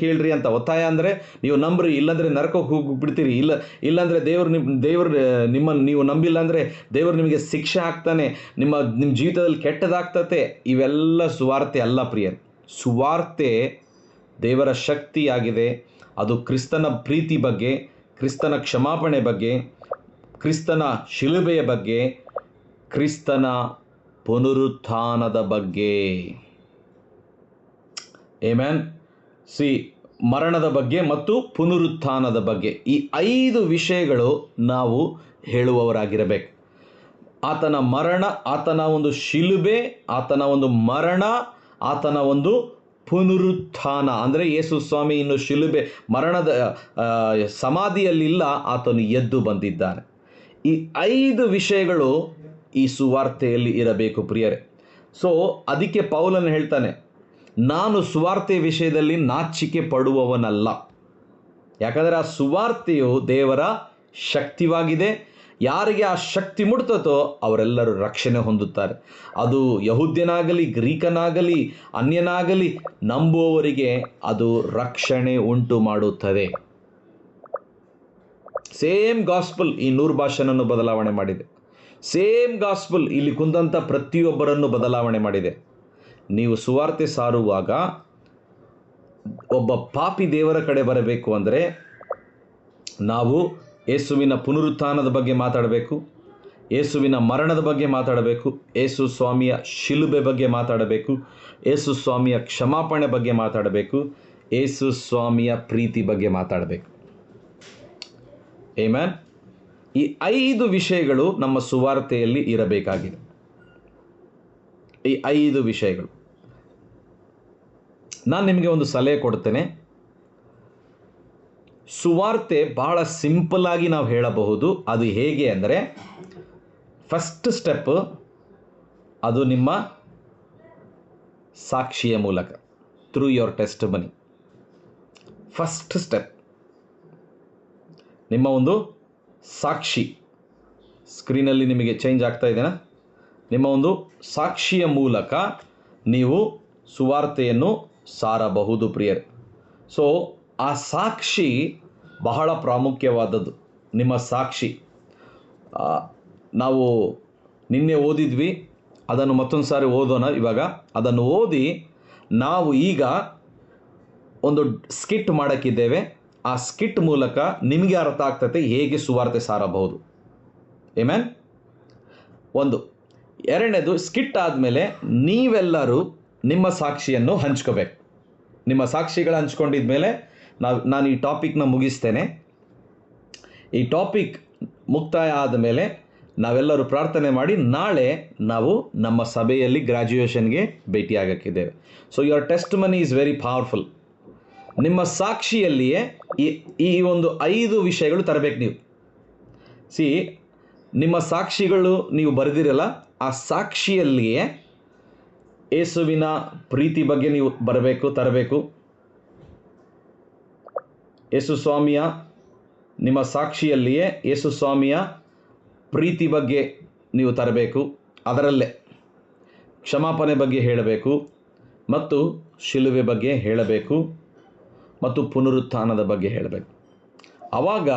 ಕೇಳ್ರಿ ಅಂತ. ಒತ್ತಾಯ ಅಂದರೆ ನೀವು ನಂಬ್ರಿ, ಇಲ್ಲಾಂದರೆ ನರಕಕ್ಕೆ ಹೋಗಿಬಿಡ್ತೀರಿ, ಇಲ್ಲಾಂದರೆ ದೇವರು ನಿಮ್ಮನ್ನು ನೀವು ನಂಬಿಲ್ಲ ಅಂದರೆ ದೇವರು ನಿಮಗೆ ಶಿಕ್ಷೆ ಹಾಕ್ತಾನೆ, ನಿಮ್ಮ ಜೀವಿತದಲ್ಲಿ ಕೆಟ್ಟದಾಗ್ತತೆ. ಇವೆಲ್ಲ ಸುವಾರ್ತೆ ಅಲ್ಲ ಪ್ರಿಯರೇ. ಸುವಾರ್ತೆ ದೇವರ ಶಕ್ತಿಯಾಗಿದೆ. ಅದು ಕ್ರಿಸ್ತನ ಪ್ರೀತಿ ಬಗ್ಗೆ, ಕ್ರಿಸ್ತನ ಕ್ಷಮಾಪಣೆ ಬಗ್ಗೆ, ಕ್ರಿಸ್ತನ ಶಿಲುಬೆಯ ಬಗ್ಗೆ, ಕ್ರಿಸ್ತನ ಪುನರುತ್ಥಾನದ ಬಗ್ಗೆ. ಆಮೆನ್. ಮರಣದ ಬಗ್ಗೆ ಮತ್ತು ಪುನರುತ್ಥಾನದ ಬಗ್ಗೆ ಈ 5 ವಿಷಯಗಳು ನಾವು ಹೇಳುವವರಾಗಿರಬೇಕು. ಆತನ ಮರಣ, ಆತನ ಒಂದು ಶಿಲುಬೆ, ಆತನ ಒಂದು ಮರಣ, ಆತನ ಒಂದು ಪುನರುತ್ಥಾನ. ಅಂದರೆ ಯೇಸು ಸ್ವಾಮಿ ಇನ್ನು ಶಿಲುಬೆ ಮರಣದ ಸಮಾಧಿಯಲ್ಲಿಲ್ಲ, ಆತನು ಎದ್ದು ಬಂದಿದ್ದಾನೆ. ಈ 5 ವಿಷಯಗಳು ಈ ಸುವಾರ್ತೆಯಲ್ಲಿ ಇರಬೇಕು ಪ್ರಿಯರೇ. ಸೊ ಅದಕ್ಕೆ ಪೌಲನು ಹೇಳ್ತಾನೆ, ನಾನು ಸುವಾರ್ತೆ ವಿಷಯದಲ್ಲಿ ನಾಚಿಕೆ ಪಡುವವನಲ್ಲ. ಯಾಕಂದರೆ ಆ ಸುವಾರ್ತೆಯು ದೇವರ ಶಕ್ತಿಯಾಗಿದೆ. ಯಾರಿಗೆ ಆ ಶಕ್ತಿ ಮುಟ್ತತೋ ಅವರೆಲ್ಲರೂ ರಕ್ಷಣೆ ಹೊಂದುತ್ತಾರೆ. ಅದು ಯಹೂದ್ಯನಾಗಲಿ, ಗ್ರೀಕನಾಗಲಿ, ಅನ್ಯನಾಗಲಿ, ನಂಬುವವರಿಗೆ ಅದು ರಕ್ಷಣೆ ಉಂಟು ಮಾಡುತ್ತದೆ. ಸೇಮ್ ಗಾಸ್ಪಲ್ ಈ 100 ಭಾಷೆಯನ್ನು ಬದಲಾವಣೆ ಮಾಡಿದೆ. ಸೇಮ್ ಗಾಸ್ಪಲ್ ಇಲ್ಲಿ ಕುಂದಂಥ ಪ್ರತಿಯೊಬ್ಬರನ್ನು ಬದಲಾವಣೆ ಮಾಡಿದೆ. ನೀವು ಸುವಾರ್ತೆ ಸಾರುವಾಗ ಒಬ್ಬ ಪಾಪಿ ದೇವರ ಕಡೆ ಬರಬೇಕು ಅಂದರೆ ನಾವು ಯೇಸುವಿನ ಪುನರುತ್ಥಾನದ ಬಗ್ಗೆ ಮಾತಾಡಬೇಕು, ಯೇಸುವಿನ ಮರಣದ ಬಗ್ಗೆ ಮಾತಾಡಬೇಕು, ಯೇಸು ಸ್ವಾಮಿಯ ಶಿಲುಬೆ ಬಗ್ಗೆ ಮಾತಾಡಬೇಕು, ಯೇಸು ಸ್ವಾಮಿಯ ಕ್ಷಮಾಪಣೆ ಬಗ್ಗೆ ಮಾತಾಡಬೇಕು, ಯೇಸು ಸ್ವಾಮಿಯ ಪ್ರೀತಿ ಬಗ್ಗೆ ಮಾತಾಡಬೇಕು. ಆಮೆನ್. ಈ 5 ವಿಷಯಗಳು ನಮ್ಮ ಸುವಾರ್ತೆಯಲ್ಲಿ ಇರಬೇಕಾಗಿದೆ. ಈ 5 ವಿಷಯಗಳು. ನಾನು ನಿಮಗೆ ಒಂದು ಸಲಹೆ ಕೊಡ್ತೇನೆ. ಸುವಾರ್ತೆ ಬಹಳ ಸಿಂಪಲ್ ಆಗಿ ನಾವು ಹೇಳಬಹುದು. ಅದು ಹೇಗೆ ಅಂದರೆ, ಫಸ್ಟ್ ಸ್ಟೆಪ್ ಅದು ನಿಮ್ಮ ಸಾಕ್ಷಿಯ ಮೂಲಕ, through your testimony. First step ನಿಮ್ಮ ಒಂದು ಸಾಕ್ಷಿ. ಸ್ಕ್ರೀನಲ್ಲಿ ನಿಮಗೆ ಚೇಂಜ್ ಆಗ್ತಾ ಇದೆನಾ? ನಿಮ್ಮ ಒಂದು ಸಾಕ್ಷಿಯ ಮೂಲಕ ನೀವು ಸುವಾರ್ತೆಯನ್ನು ಸಾರಬಹುದು ಪ್ರಿಯರೇ. ಸೊ ಆ ಸಾಕ್ಷಿ ಬಹಳ ಪ್ರಾಮುಖ್ಯವಾದದ್ದು. ನಿಮ್ಮ ಸಾಕ್ಷಿ ನಾವು ನಿನ್ನೆ ಓದಿದ್ವಿ, ಅದನ್ನು ಮತ್ತೊಂದು ಸಾರಿ ಓದೋಣ. ಇವಾಗ ಅದನ್ನು ಓದಿ ನಾವು ಈಗ ಒಂದು ಸ್ಕಿಟ್ ಮಾಡೋಕ್ಕಿದ್ದೇವೆ. ಆ ಸ್ಕಿಟ್ ಮೂಲಕ ನಿಮಗೆ ಅರ್ಥ ಆಗ್ತದೆ ಹೇಗೆ ಸುವಾರ್ತೆ ಸಾರಬಹುದು. ಆಮೆನ್. ಒಂದು. ಎರಡನೇದು, ಸ್ಕಿಟ್ ಆದಮೇಲೆ ನೀವೆಲ್ಲರೂ ನಿಮ್ಮ ಸಾಕ್ಷಿಯನ್ನು ಹಂಚ್ಕೋಬೇಕು. ನಿಮ್ಮ ಸಾಕ್ಷಿಗಳು ಹಂಚ್ಕೊಂಡಿದ್ಮೇಲೆ ನಾನು ಈ ಟಾಪಿಕ್ನ ಮುಗಿಸ್ತೇನೆ. ಈ ಟಾಪಿಕ್ ಮುಕ್ತಾಯ ಆದಮೇಲೆ ನಾವೆಲ್ಲರೂ ಪ್ರಾರ್ಥನೆ ಮಾಡಿ ನಾಳೆ ನಾವು ನಮ್ಮ ಸಭೆಯಲ್ಲಿ ಗ್ರ್ಯಾಜುಯೇಷನ್ಗೆ ಭೇಟಿಯಾಗಕ್ಕಿದ್ದೇವೆ. So your testimony is very powerful. ನಿಮ್ಮ ಸಾಕ್ಷಿಯಲ್ಲಿಯೇ ಈ ಒಂದು 5 ವಿಷಯಗಳು ತರಬೇಕು ನೀವು. ನಿಮ್ಮ ಸಾಕ್ಷಿಗಳು ನೀವು ಬರೆದಿರಲ್ಲ, ಆ ಸಾಕ್ಷಿಯಲ್ಲಿಯೇ ಯೇಸುವಿನ ಪ್ರೀತಿ ಬಗ್ಗೆ ನೀವು ತರಬೇಕು. ಯೇಸು ಸ್ವಾಮಿಯ ನಿಮ್ಮ ಸಾಕ್ಷಿಯಲ್ಲಿಯೇ ಯೇಸು ಸ್ವಾಮಿಯ ಪ್ರೀತಿ ಬಗ್ಗೆ ನೀವು ತರಬೇಕು. ಅದರಲ್ಲೇ ಕ್ಷಮಾಪಣೆ ಬಗ್ಗೆ ಹೇಳಬೇಕು, ಮತ್ತು ಶಿಲುವೆ ಬಗ್ಗೆ ಹೇಳಬೇಕು, ಮತ್ತು ಪುನರುತ್ಥಾನದ ಬಗ್ಗೆ ಹೇಳಬೇಕು. ಆವಾಗ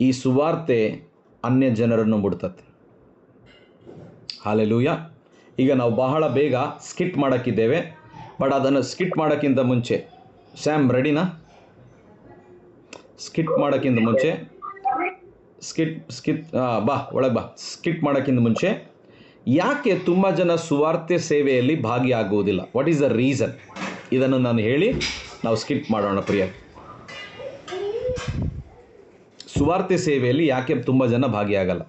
ಈ ಸುವಾರ್ತೆ ಅನ್ಯ ಜನರನ್ನು ಮುಟ್ತದೆ. ಹಲ್ಲೆಲೂಯಾ. ಈಗ ನಾವು ಬಹಳ ಬೇಗ ಸ್ಕಿಟ್ ಮಾಡೋಕ್ಕಿದ್ದೇವೆ. ಬಟ್ ಅದನ್ನು ಸ್ಕಿಟ್ ಮಾಡೋಕ್ಕಿಂತ ಮುಂಚೆ, ಸ್ಯಾಮ್ ರೆಡಿನಾ? ಸ್ಕಿಟ್ ಮಾಡೋಕ್ಕಿಂತ ಮುಂಚೆ ಬಾ ಒಳಗೆ ಬಾ. ಸ್ಕಿಟ್ ಮಾಡೋಕ್ಕಿಂತ ಮುಂಚೆ ಯಾಕೆ ತುಂಬ ಜನ ಸುವಾರ್ತೆ ಸೇವೆಯಲ್ಲಿ ಭಾಗಿಯಾಗುವುದಿಲ್ಲ? What is the reason? ಇದನ್ನು ನಾನು ಹೇಳಿ ನಾವು ಸ್ಕಿಟ್ ಮಾಡೋಣ. ಪ್ರಿಯ, ಸುವಾರ್ತೆ ಸೇವೆಯಲ್ಲಿ ಯಾಕೆ ತುಂಬ ಜನ ಭಾಗಿಯಾಗಲ್ಲ?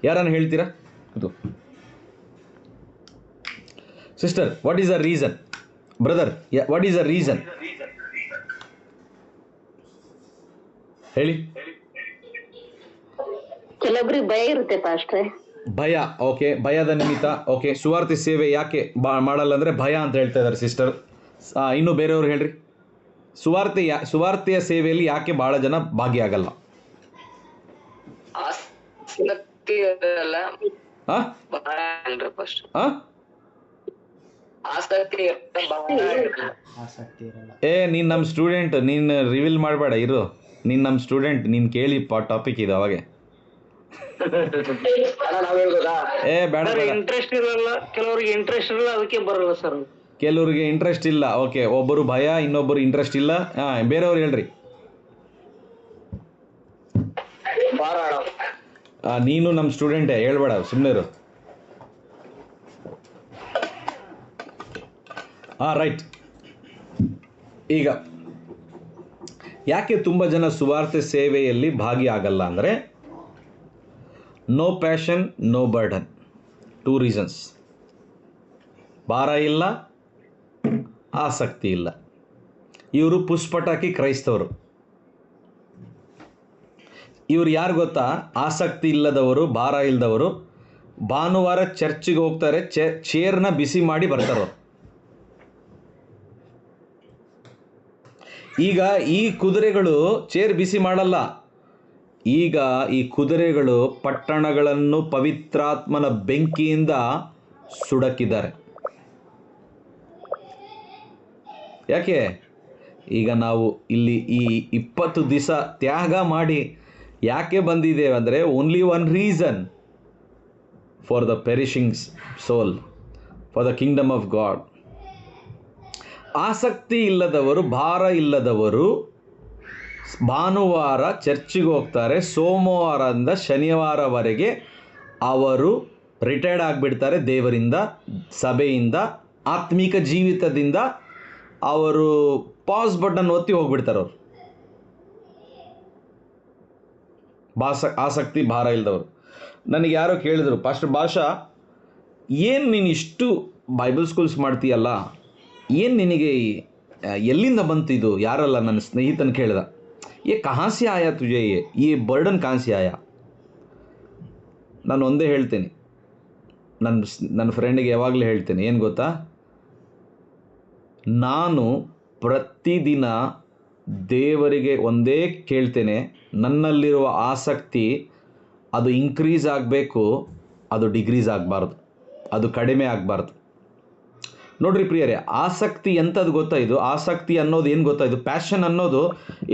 ಯಾರನ್ನು ಹೇಳ್ತೀರಾ? ಇದು sister, what is the reason? Brother, what is the reason? ಹೇಳಿ. ಕೆಲವೊಬ್ರಿಗೆ ಭಯ ಇರುತ್ತೆ ಪಾಸ್ಟ್ರೆ. ಭಯ. ಓಕೆ, ಭಯದ ನಿಮಿತ್ತ. ಓಕೆ, ಸುವಾರ್ತೆ ಸೇವೆ ಯಾಕೆ ಮಾಡಲ್ಲ ಅಂದರೆ ಭಯ ಅಂತ ಹೇಳ್ತಾ ಇದ್ದಾರೆ ಸಿಸ್ಟರ್. ಇನ್ನು ಬೇರೆಯವ್ರು ಹೇಳ್ರಿ. ಸುವಾರ್ತೆಯ ಸೇವೆಯಲ್ಲಿ ಯಾಕೆ ಭಾಳ ಜನ ಭಾಗಿಯಾಗಲ್ಲ? ನೀನು ನಮ್ಮ ಸ್ಟೂಡೆಂಟ್, ನೀನು ರಿವೀಲ್ ಮಾಡಬೇಡ. ಇರು, ನೀನು ನಮ್ಮ ಸ್ಟೂಡೆಂಟ್, ನೀನು ಕೇಳಿ ಟಾಪಿಕ್ ಇದು ಅವಾಗೆ. ಬೇಡ, ಇಂಟ್ರೆಸ್ಟ್ ಇರಲ್ಲ, ಕೆಲವರಿಗೆ ಇಂಟ್ರೆಸ್ಟ್ ಇರಲ್ಲ, ಅದಕ್ಕೆ ಬರಲ್ಲ ಸರ್. ಕೆಲವರಿಗೆ ಇಂಟ್ರೆಸ್ಟ್ ಇಲ್ಲ. ಓಕೆ, ಒಬ್ಬರು ಭಯ, ಇನ್ನೊಬ್ಬರು ಇಂಟ್ರೆಸ್ಟ್ ಇಲ್ಲ. ಬೇರೆಯವ್ರು ಹೇಳ್ರಿ. ನೀನು ನಮ್ಮ ಸ್ಟೂಡೆಂಟೇ, ಹೇಳ್ಬೇಡ, ಸುಮ್ಮನೆ ಇರು. ರೈಟ್. ಈಗ ಯಾಕೆ ತುಂಬ ಜನ ಸುವಾರ್ತೆ ಸೇವೆಯಲ್ಲಿ ಭಾಗಿಯಾಗಲ್ಲ ಅಂದರೆ, no passion, no burden. 2 reasons. ಭಾರ ಇಲ್ಲ, ಆಸಕ್ತಿ ಇಲ್ಲ. ಇವರು ಪುಷ್ಪಟಾಕಿ ಕ್ರೈಸ್ತವರು. ಇವ್ರು ಯಾರು ಗೊತ್ತಾ? ಆಸಕ್ತಿ ಇಲ್ಲದವರು, ಭಾರ ಇಲ್ಲದವರು. ಭಾನುವಾರ ಚರ್ಚಿಗೆ ಹೋಗ್ತಾರೆ, ಚೇರ್ನ ಬಿಸಿ ಮಾಡಿ ಬರ್ತಾರೋ. ಈಗ ಈ ಕುದುರೆಗಳು ಚೇರ್ ಬಿಸಿ ಮಾಡಲ್ಲ. ಈಗ ಈ ಕುದುರೆಗಳು ಪಟ್ಟಣಗಳನ್ನು ಪವಿತ್ರಾತ್ಮನ ಬೆಂಕಿಯಿಂದ ಸುಡಕ್ಕಿದ್ದಾರೆ. ಯಾಕೆ? ಈಗ ನಾವು ಇಲ್ಲಿ ಈ 20 ದಿವಸ ತ್ಯಾಗ ಮಾಡಿ ಯಾಕೆ ಬಂದಿದ್ದೇವೆ ಅಂದರೆ, only 1 reason: for the perishing soul, for the kingdom of God. ಆಸಕ್ತಿ ಇಲ್ಲದವರು, ಭಾರ ಇಲ್ಲದವರು ಭಾನುವಾರ ಚರ್ಚಿಗೆ ಹೋಗ್ತಾರೆ. ಸೋಮವಾರದಿಂದ ಶನಿವಾರವರೆಗೆ ಅವರು ರಿಟೈರ್ಡ್ ಆಗಿಬಿಡ್ತಾರೆ. ದೇವರಿಂದ, ಸಭೆಯಿಂದ, ಆತ್ಮಿಕ ಜೀವಿತದಿಂದ ಅವರು ಪಾಸ್ ಬಟನ್ ಒತ್ತಿ ಹೋಗ್ಬಿಡ್ತಾರೆ ಅವರು. ಆಸಕ್ತಿ, ಭಾರ ಇಲ್ಲದವರು. ನನಗೆ ಯಾರೋ ಕೇಳಿದರು, ಪಾಸ್ಟರ್ ಭಾಷಾ, ಏನು ನೀನು ಇಷ್ಟು ಬೈಬಲ್ ಸ್ಕೂಲ್ಸ್ ಮಾಡ್ತೀಯಲ್ಲ, ಏನು ನಿನಗೆ ಎಲ್ಲಿಂದ ಬಂತು ಇದು? ಯಾರಲ್ಲ, ನನ್ನ ಸ್ನೇಹಿತನ ಕೇಳ್ದ, ಕहाँ से आया तुझे ये ಬರ್ಡನ್ कहाँ से आया? ನಾನು ಒಂದೇ ಹೇಳ್ತೀನಿ, ನನ್ನ ಫ್ರೆಂಡಿಗೆ ಯಾವಾಗಲೂ ಹೇಳ್ತೀನಿ, ಏನು ಗೊತ್ತಾ? ನಾನು ಪ್ರತಿದಿನ ದೇವರಿಗೆ ಒಂದೇ ಕೇಳ್ತೇನೆ, ನನ್ನಲ್ಲಿರುವ ಆಸಕ್ತಿ ಅದು ಇನ್ಕ್ರೀಸ್ ಆಗಬೇಕು, ಅದು ಡಿಕ್ರೀಸ್ ಆಗಬಾರ್ದು, ಅದು ಕಡಿಮೆ ಆಗಬಾರ್ದು. ನೋಡ್ರಿ ಪ್ರಿಯರೇ, ಆಸಕ್ತಿ ಎಂಥದ್ದು ಗೊತ್ತಾ? ಇದು ಆಸಕ್ತಿ ಅನ್ನೋದು ಏನು ಗೊತ್ತಾ? ಇದು ಪ್ಯಾಷನ್ ಅನ್ನೋದು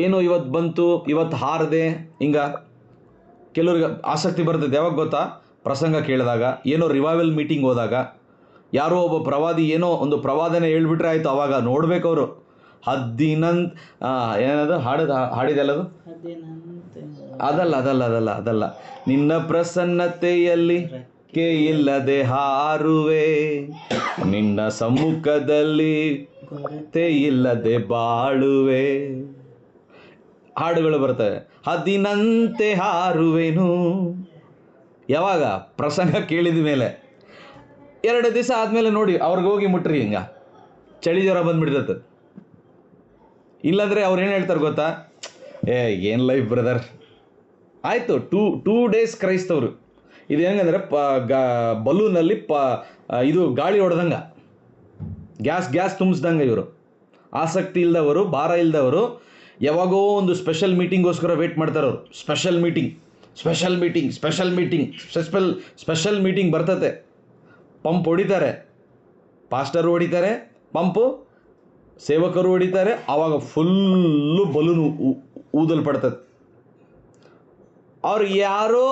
ಏನು, ಇವತ್ತು ಬಂತು, ಇವತ್ತು ಹಾರದೆ, ಹಿಂಗ ಕೆಲವ್ರಿಗೆ ಆಸಕ್ತಿ ಬರ್ತದೆ ಯಾವಾಗ ಗೊತ್ತಾ? ಪ್ರಸಂಗ ಕೇಳಿದಾಗ, ಏನೋ ರಿವೈವಲ್ ಮೀಟಿಂಗ್ ಹೋದಾಗ, ಯಾರೋ ಒಬ್ಬ ಪ್ರವಾದಿ ಏನೋ ಒಂದು ಪ್ರವಾದನೆ ಹೇಳ್ಬಿಟ್ರೆ ಆಯಿತು, ಅವಾಗ ನೋಡ್ಬೇಕು ಅವರು. ಏನದು ಹಾಡಿದೆಲ್ಲದು? ಅದಲ್ಲ. ನಿನ್ನ ಪ್ರಸನ್ನತೆಯಲ್ಲಿ ಕೆ ಇಲ್ಲದೆ ಹಾರುವೆ, ನಿನ್ನ ಸಮ್ಮುಖದಲ್ಲಿ ಕೊರತೆ ಇಲ್ಲದೆ ಬಾಳುವೆ. ಹಾಡುಗಳು ಬರ್ತವೆ. ಹದ್ದಿನಂತೆ ಹಾರುವೆನು. ಯಾವಾಗ? ಪ್ರಸಂಗ ಕೇಳಿದ ಮೇಲೆ. 2 ದಿವಸ ಆದಮೇಲೆ ನೋಡಿ ಅವ್ರಿಗೆ ಹೋಗಿ ಮುಟ್ರಿ, ಹಿಂಗ ಚಳಿ ಜ್ವರ ಬಂದ್ಬಿಡ್ತದೆ. ಇಲ್ಲಾಂದರೆ ಅವ್ರು ಏನು ಹೇಳ್ತಾರೆ ಗೊತ್ತಾ? ಏನು ಲೈಫ್ ಬ್ರದರ್, ಆಯಿತು. ಟೂ ಡೇಸ್ ಕ್ರೈಸ್ತವರು. ಇದು ಹೆಂಗಂದರೆ ಬಲೂನಲ್ಲಿ ಇದು ಗಾಳಿ ಹೊಡೆದಂಗೆ, ಗ್ಯಾಸ್ ತುಂಬಿಸ್ದಂಗೆ. ಇವರು ಆಸಕ್ತಿ ಇಲ್ಲದವರು, ಭಾರ ಇಲ್ಲದವರು, ಯಾವಾಗೋ ಒಂದು ಸ್ಪೆಷಲ್ ಮೀಟಿಂಗೋಸ್ಕರ ವೇಟ್ ಮಾಡ್ತಾರೆ ಅವರು. ಸ್ಪೆಷಲ್ ಮೀಟಿಂಗ್ ಬರ್ತತೆ. ಪಂಪ್ ಹೊಡಿತಾರೆ, ಪಾಸ್ಟರು ಹೊಡಿತಾರೆ ಪಂಪು, ಸೇವಕರು ಹೊಡಿತಾರೆ. ಆವಾಗ ಫುಲ್ಲು ಬಲೂನು ಊದಲ್ಪಡ್ತದೆ. ಅವ್ರು ಯಾರೋ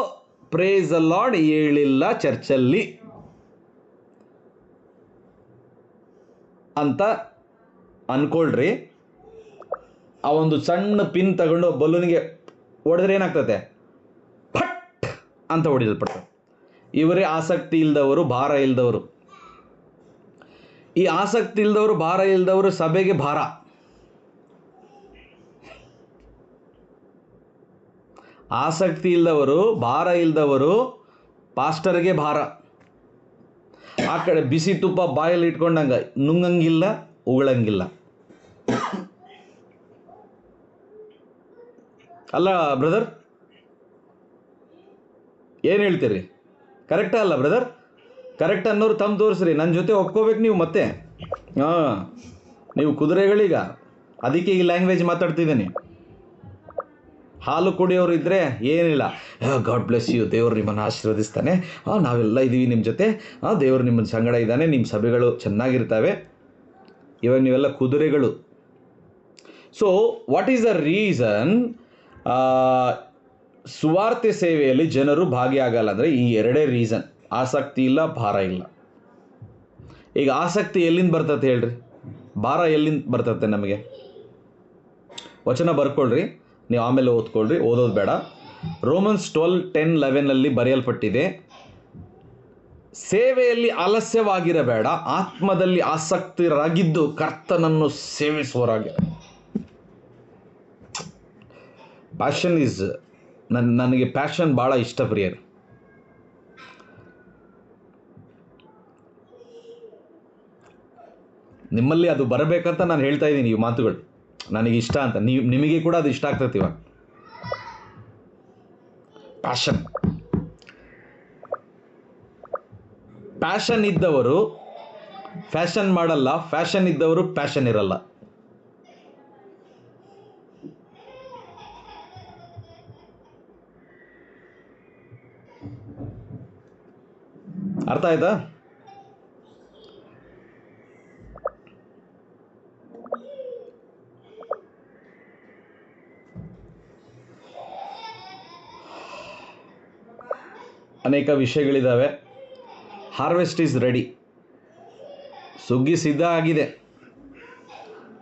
ಪ್ರೇಸ್ ದ ಲಾರ್ಡ್ ಹೇಳಿಲ್ಲ ಚರ್ಚಲ್ಲಿ ಅಂತ ಅಂದ್ಕೊಳ್ರಿ. ಆ ಒಂದು ಸಣ್ಣ ಪಿನ್ ತಗೊಂಡು ಬಲೂನಿಗೆ ಹೊಡೆದ್ರೆ ಏನಾಗ್ತದೆ? ಫಟ್ ಅಂತ ಹೊಡಿಲ್ಪಡ್ತದೆ. ಇವರೇ ಆಸಕ್ತಿ ಇಲ್ಲದವರು, ಭಾರ ಇಲ್ಲದವರು. ಈ ಆಸಕ್ತಿ ಇಲ್ಲದವರು, ಭಾರ ಇಲ್ಲದವರು ಸಭೆಗೆ ಭಾರ. ಆಸಕ್ತಿ ಇಲ್ಲದವರು, ಭಾರ ಇಲ್ಲದವರು ಪಾಸ್ಟರ್ಗೆ ಭಾರ. ಆ ಕಡೆ ಬಿಸಿ ತುಪ್ಪ ಬಾಯಲ್ಲಿ ಇಟ್ಕೊಂಡಂಗ ನುಂಗಂಗಿಲ್ಲ, ಉಗಳಂಗಿಲ್ಲ. ಅಲ್ಲ ಬ್ರದರ್, ಏನು ಹೇಳ್ತೀರಿ? ಕರೆಕ್ಟಾ ಅಲ್ಲ ಬ್ರದರ್? ಕರೆಕ್ಟ್ ಅನ್ನೋರು ತಮ್ಮ ತೋರಿಸ್ರಿ, ನನ್ನ ಜೊತೆ ಒಪ್ಕೋಬೇಕು ನೀವು. ಮತ್ತೆ ನೀವು ಕುದುರೆಗಳೀಗ, ಅದಕ್ಕೆ ಈ ಲ್ಯಾಂಗ್ವೇಜ್ ಮಾತಾಡ್ತಿದ್ದೀನಿ. ಹಾಲು ಕುಡಿಯೋರು ಇದ್ದರೆ ಏನಿಲ್ಲ, ಗಾಡ್ ಬ್ಲೆಸ್ ಯು, ದೇವರು ನಿಮ್ಮನ್ನು ಆಶೀರ್ವದಿಸ್ತಾನೆ, ನಾವೆಲ್ಲ ಇದ್ದೀವಿ ನಿಮ್ಮ ಜೊತೆ, ದೇವರು ನಿಮ್ಮ ಸಂಗಡ ಇದ್ದಾನೆ, ನಿಮ್ಮ ಸಭೆಗಳು ಚೆನ್ನಾಗಿರ್ತವೆ. ಇವಾಗ ನೀವೆಲ್ಲ ಕುದುರೆಗಳು. So what is the reason ಸುವಾರ್ತೆ ಸೇವೆಯಲ್ಲಿ ಜನರು ಭಾಗಿಯಾಗಲ್ಲ ಅಂದರೆ ಈ 2 ರೀಸನ್. ಆಸಕ್ತಿ ಇಲ್ಲ, ಭಾರ ಇಲ್ಲ. ಈಗ ಆಸಕ್ತಿ ಎಲ್ಲಿಂದ ಬರ್ತದೆ ಹೇಳ್ರಿ? ಭಾರ ಎಲ್ಲಿಂದ ಬರ್ತದೆ ನಮಗೆ? ವಚನ ಬರ್ಕೊಳ್ರಿ, ನೀವು ಆಮೇಲೆ ಓದ್ಕೊಳ್ರಿ, ಓದೋದು ಬೇಡ. ರೋಮನ್ಸ್ 12:10-11 ಬರೆಯಲ್ಪಟ್ಟಿದೆ, ಸೇವೆಯಲ್ಲಿ ಆಲಸ್ಯವಾಗಿರಬೇಡ, ಆತ್ಮದಲ್ಲಿ ಆಸಕ್ತರಾಗಿದ್ದು ಕರ್ತನನ್ನು ಸೇವಿಸುವರಾಗಿ. ಪ್ಯಾಷನ್ ಈಸ್, ನನಗೆ ಪ್ಯಾಷನ್ ಭಾಳ ಇಷ್ಟ ಪ್ರಿಯರು. ನಿಮ್ಮಲ್ಲಿ ಅದು ಬರಬೇಕಂತ ನಾನು ಹೇಳ್ತಾ ಇದ್ದೀನಿ. ಈ ಮಾತುಗಳು ನನಗೆ ಇಷ್ಟ ಅಂತ, ನಿಮಗೆ ಕೂಡ ಅದು ಇಷ್ಟ ಆಗ್ತದೆ. ಇವಾಗ ಪ್ಯಾಷನ್ ಇದ್ದವರು ಫ್ಯಾಷನ್ ಮಾಡಲ್ಲ, ಫ್ಯಾಷನ್ ಇದ್ದವರು ಪ್ಯಾಷನ್ ಇರಲ್ಲ. ಅರ್ಥ ಆಯ್ತಾ? ಅನೇಕ ವಿಷಯಗಳಿದ್ದಾವೆ. ಹಾರ್ವೆಸ್ಟ್ ಈಸ್ ರೆಡಿ, ಸುಗ್ಗಿ ಸಿದ್ಧ ಆಗಿದೆ.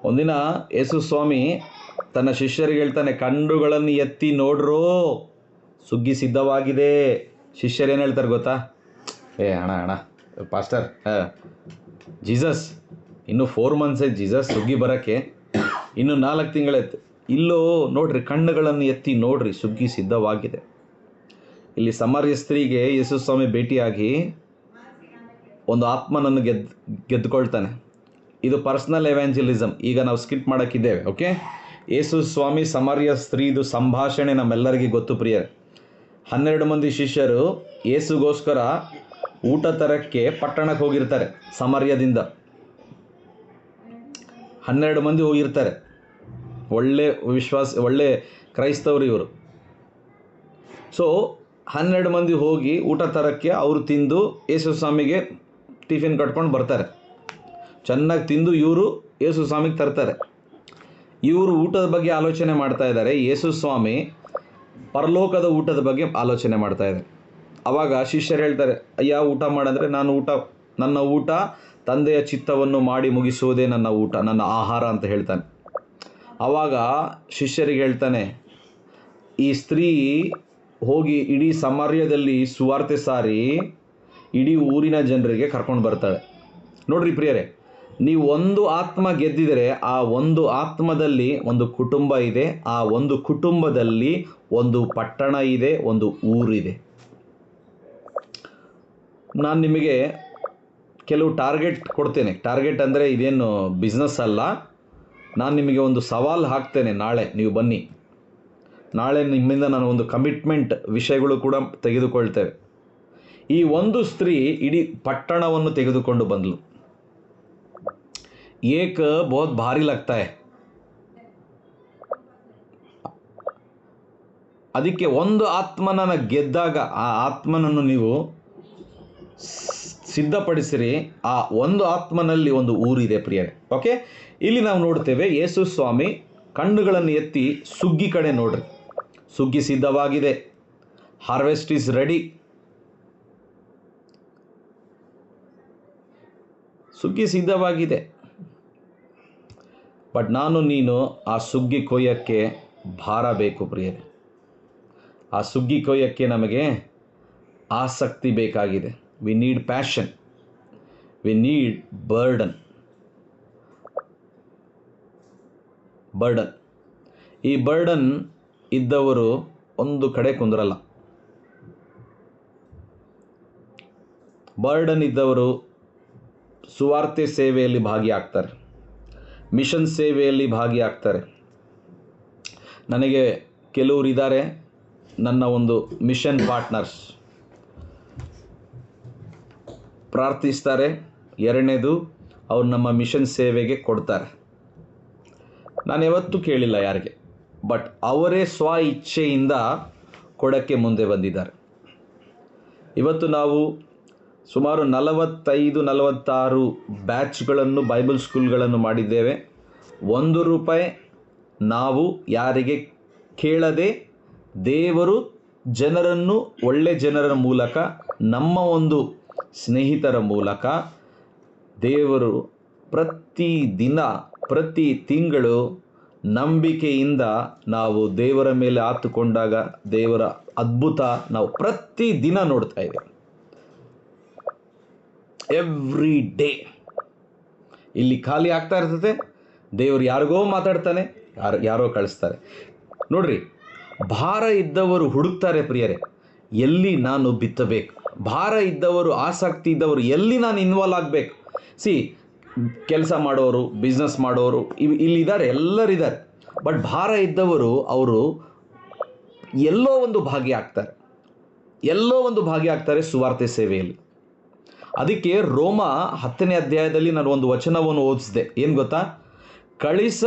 ಒಂದಿನ ಯೇಸು ಸ್ವಾಮಿ ತನ್ನ ಶಿಷ್ಯರಿಗೆ ಹೇಳ್ತಾನೆ, ಕಣ್ಣುಗಳನ್ನು ಎತ್ತಿ ನೋಡ್ರೋ, ಸುಗ್ಗಿ ಸಿದ್ಧವಾಗಿದೆ. ಶಿಷ್ಯರು ಏನು ಹೇಳ್ತಾರೆ ಗೊತ್ತಾ? ಅಣ್ಣ ಪಾಸ್ಟರ್, ಜೀಸಸ್ ಇನ್ನೂ 4 months ಐತೆ ಜೀಸಸ್ ಸುಗ್ಗಿ ಬರೋಕ್ಕೆ, ಇನ್ನೂ 4 ತಿಂಗಳೈತೆ. ಇಲ್ಲೋ ನೋಡ್ರಿ, ಕಣ್ಣುಗಳನ್ನು ಎತ್ತಿ ನೋಡ್ರಿ, ಸುಗ್ಗಿ ಸಿದ್ಧವಾಗಿದೆ. ಇಲ್ಲಿ ಸಮಾರ್ಯ ಸ್ತ್ರೀಗೆ ಯೇಸು ಸ್ವಾಮಿ ಭೇಟಿಯಾಗಿ ಒಂದು ಆತ್ಮನನ್ನು ಗೆದ್ದುಕೊಳ್ತಾನೆ. ಇದು ಪರ್ಸ್ನಲ್ ಎವ್ಯಾಂಜಲಿಸಮ್. ಈಗ ನಾವು ಸ್ಕಿಪ್ ಮಾಡೋಕ್ಕಿದ್ದೇವೆ. ಓಕೆ, ಯೇಸು ಸ್ವಾಮಿ ಸಮಾರ್ಯ ಸ್ತ್ರೀದು ಸಂಭಾಷಣೆ ನಮ್ಮೆಲ್ಲರಿಗೆ ಗೊತ್ತು ಪ್ರಿಯರೇ. 12 ಮಂದಿ ಶಿಷ್ಯರು ಯೇಸುಗೋಸ್ಕರ ಊಟ ತರಕ್ಕೆ ಪಟ್ಟಣಕ್ಕೆ ಹೋಗಿರ್ತಾರೆ. ಸಮಾರ್ಯದಿಂದ 12 ಮಂದಿ ಹೋಗಿರ್ತಾರೆ. ಒಳ್ಳೆ ಕ್ರೈಸ್ತವರು ಇವರು. ಸೊ 12 ಮಂದಿ ಹೋಗಿ ಊಟ ತರಕ್ಕೆ ಅವರು ತಿಂದು ಯೇಸು ಸ್ವಾಮಿಗೆ ಟಿಫಿನ್ ಕಟ್ಕೊಂಡು ಬರ್ತಾರೆ. ಚೆನ್ನಾಗಿ ತಿಂದು ಇವರು ಯೇಸು ಸ್ವಾಮಿಗೆ ತರ್ತಾರೆ. ಇವರು ಊಟದ ಬಗ್ಗೆ ಆಲೋಚನೆ ಮಾಡ್ತಾ ಇದ್ದಾರೆ, ಯೇಸು ಸ್ವಾಮಿ ಪರಲೋಕದ ಊಟದ ಬಗ್ಗೆ ಆಲೋಚನೆ ಮಾಡ್ತಾ ಇದ್ದಾರೆ. ಆವಾಗ ಶಿಷ್ಯರು ಹೇಳ್ತಾರೆ, ಅಯ್ಯ ಊಟ ಮಾಡಂದರೆ ನನ್ನ ಊಟ ತಂದೆಯ ಚಿತ್ತವನ್ನು ಮಾಡಿ ಮುಗಿಸುವುದೇ ನನ್ನ ಊಟ, ನನ್ನ ಆಹಾರ ಅಂತ ಹೇಳ್ತಾನೆ. ಆವಾಗ ಶಿಷ್ಯರಿಗೆ ಹೇಳ್ತಾನೆ, ಈ ಸ್ತ್ರೀ ಹೋಗಿ ಇಡೀ ಸಮಾರ್ಯದಲ್ಲಿ ಸುವಾರ್ತೆ ಸಾರಿ ಇಡೀ ಊರಿನ ಜನರಿಗೆ ಕರ್ಕೊಂಡು ಬರ್ತಾಳೆ. ನೋಡ್ರಿ ಪ್ರಿಯರೇ, ನೀವು ಒಂದು ಆತ್ಮ ಗೆದ್ದಿದರೆ ಆ ಒಂದು ಆತ್ಮದಲ್ಲಿ ಒಂದು ಕುಟುಂಬ ಇದೆ, ಆ ಒಂದು ಕುಟುಂಬದಲ್ಲಿ ಒಂದು ಪಟ್ಟಣ ಇದೆ, ಒಂದು ಊರಿದೆ. ನಾನು ನಿಮಗೆ ಕೆಲವು ಟಾರ್ಗೆಟ್ ಕೊಡ್ತೇನೆ. ಟಾರ್ಗೆಟ್ ಅಂದರೆ ಇದೇನು ಬಿಸ್ನೆಸ್ ಅಲ್ಲ. ನಾನು ನಿಮಗೆ ಒಂದು ಸವಾಲು ಹಾಕ್ತೇನೆ, ನಾಳೆ ನೀವು ಬನ್ನಿ. ನಾಳೆ ನಿಮ್ಮಿಂದ ನಾನು ಒಂದು ಕಮಿಟ್ಮೆಂಟ್ ವಿಷಯಗಳು ಕೂಡ ತೆಗೆದುಕೊಳ್ತೇವೆ. ಈ ಒಂದು ಸ್ತ್ರೀ ಇಡೀ ಪಟ್ಟಣವನ್ನು ತೆಗೆದುಕೊಂಡು ಬಂದಳು. ಏಕ ಬಹುತ್ ಭಾರಿ ಲಗ್ತಾ ಹೈ. ಅದಕ್ಕೆ ಒಂದು ಆತ್ಮನನ್ನು ಗೆದ್ದಾಗ ಆ ಆತ್ಮನನ್ನು ನೀವು ಸಿದ್ಧಪಡಿಸಿರಿ. ಆ ಒಂದು ಆತ್ಮನಲ್ಲಿ ಒಂದು ಊರಿದೆ ಪ್ರಿಯರೇ. ಓಕೆ, ಇಲ್ಲಿ ನಾವು ನೋಡ್ತೇವೆ ಯೇಸು ಸ್ವಾಮಿ ಕಣ್ಣುಗಳನ್ನು ಎತ್ತಿ ಸುಗ್ಗಿ ಕಡೆ ನೋಡ್ರಿ. ಸುಗ್ಗಿ ಸಿದ್ಧವಾಗಿದೆ, ಹಾರ್ವೆಸ್ಟ್ ಈಸ್ ರೆಡಿ. ಸುಗ್ಗಿ ಸಿದ್ಧವಾಗಿದೆ. ಬಟ್ ನಾನು ನೀನು ಆ ಸುಗ್ಗಿ ಕೊಯ್ಯಕ್ಕೆ ಭಾರ ಬೇಕು ಪ್ರಿಯರೇ. ಆ ಸುಗ್ಗಿ ಕೊಯ್ಯಕ್ಕೆ ನಮಗೆ ಆಸಕ್ತಿ ಬೇಕಾಗಿದೆ. We need passion, we need burden. ಈ ಬರ್ಡನ್ ಇದ್ದವರು ಒಂದು ಕಡೆ ಕುಂದ್ರಲ್ಲ. ಬರ್ಡನ್ ಇದ್ದವರು ಸುವಾರ್ತೆ ಸೇವೆಯಲ್ಲಿ ಭಾಗಿಯಾಗ್ತಾರೆ, ಮಿಷನ್ ಸೇವೆಯಲ್ಲಿ ಭಾಗಿಯಾಗ್ತಾರೆ. ನನಗೆ ಕೆಲವರು ಇದ್ದಾರೆ, ನನ್ನ ಒಂದು ಮಿಷನ್ ಪಾರ್ಟ್ನರ್ಸ್. ಪ್ರಾರ್ಥಿಸ್ತಾರೆ, ಎರಡನೇದು ಅವ್ರು ನಮ್ಮ ಮಿಷನ್ ಸೇವೆಗೆ ಕೊಡ್ತಾರೆ. ನಾನು ಯಾವತ್ತೂ ಕೇಳಿಲ್ಲ ಯಾರಿಗೆ, ಬಟ್ ಅವರೇ ಸ್ವ ಇಚ್ಛೆಯಿಂದ ಕೊಡೋಕ್ಕೆ ಮುಂದೆ ಬಂದಿದ್ದಾರೆ. ಇವತ್ತು ನಾವು ಸುಮಾರು 45-46 ಬ್ಯಾಚ್ಗಳನ್ನು, ಬೈಬಲ್ ಸ್ಕೂಲ್ಗಳನ್ನು ಮಾಡಿದ್ದೇವೆ. ₹1 ನಾವು ಯಾರಿಗೆ ಕೇಳದೆ ದೇವರು ಜನರನ್ನು, ಒಳ್ಳೆ ಜನರ ಮೂಲಕ, ನಮ್ಮ ಒಂದು ಸ್ನೇಹಿತರ ಮೂಲಕ ದೇವರು ಪ್ರತಿದಿನ, ಪ್ರತಿ ತಿಂಗಳು ನಂಬಿಕೆಯಿಂದ ನಾವು ದೇವರ ಮೇಲೆ ಆತುಕೊಂಡಾಗ ದೇವರ ಅದ್ಭುತ ನಾವು ಪ್ರತಿದಿನ ನೋಡ್ತಾ ಇದ್ದೇವೆ. ಎವ್ರಿ ಡೇ ಇಲ್ಲಿ ಖಾಲಿ ಆಗ್ತಾ ಇರ್ತದೆ. ದೇವರು ಯಾರಿಗೋ ಮಾತಾಡ್ತಾನೆ, ಯಾರೋ ಕಳಿಸ್ತಾರೆ. ನೋಡ್ರಿ, ಭಾರ ಇದ್ದವರು ಹುಡುಕ್ತಾರೆ ಪ್ರಿಯರೇ, ಎಲ್ಲಿ ನಾನು ಬಿತ್ತಬೇಕು. ಭಾರ ಇದ್ದವರು, ಆಸಕ್ತಿ ಇದ್ದವರು ಎಲ್ಲಿ ನಾನು ಇನ್ವಾಲ್ವ್ ಆಗಬೇಕು. ಕೆಲಸ ಮಾಡೋರು, ಬಿಸ್ನೆಸ್ ಮಾಡೋರು ಇಲ್ಲಿದ್ದಾರೆ, ಎಲ್ಲರಿದ್ದಾರೆ. ಬಟ್ ಭಾರ ಇದ್ದವರು ಅವರು ಎಲ್ಲೋ ಒಂದು ಭಾಗಿಯಾಗ್ತಾರೆ, ಸುವಾರ್ತೆ ಸೇವೆಯಲ್ಲಿ. ಅದಕ್ಕೆ ರೋಮ 10ನೇ ಅಧ್ಯಾಯದಲ್ಲಿ ನಾನು ಒಂದು ವಚನವನ್ನು ಓದಿಸಿದೆ. ಏನು ಗೊತ್ತಾ?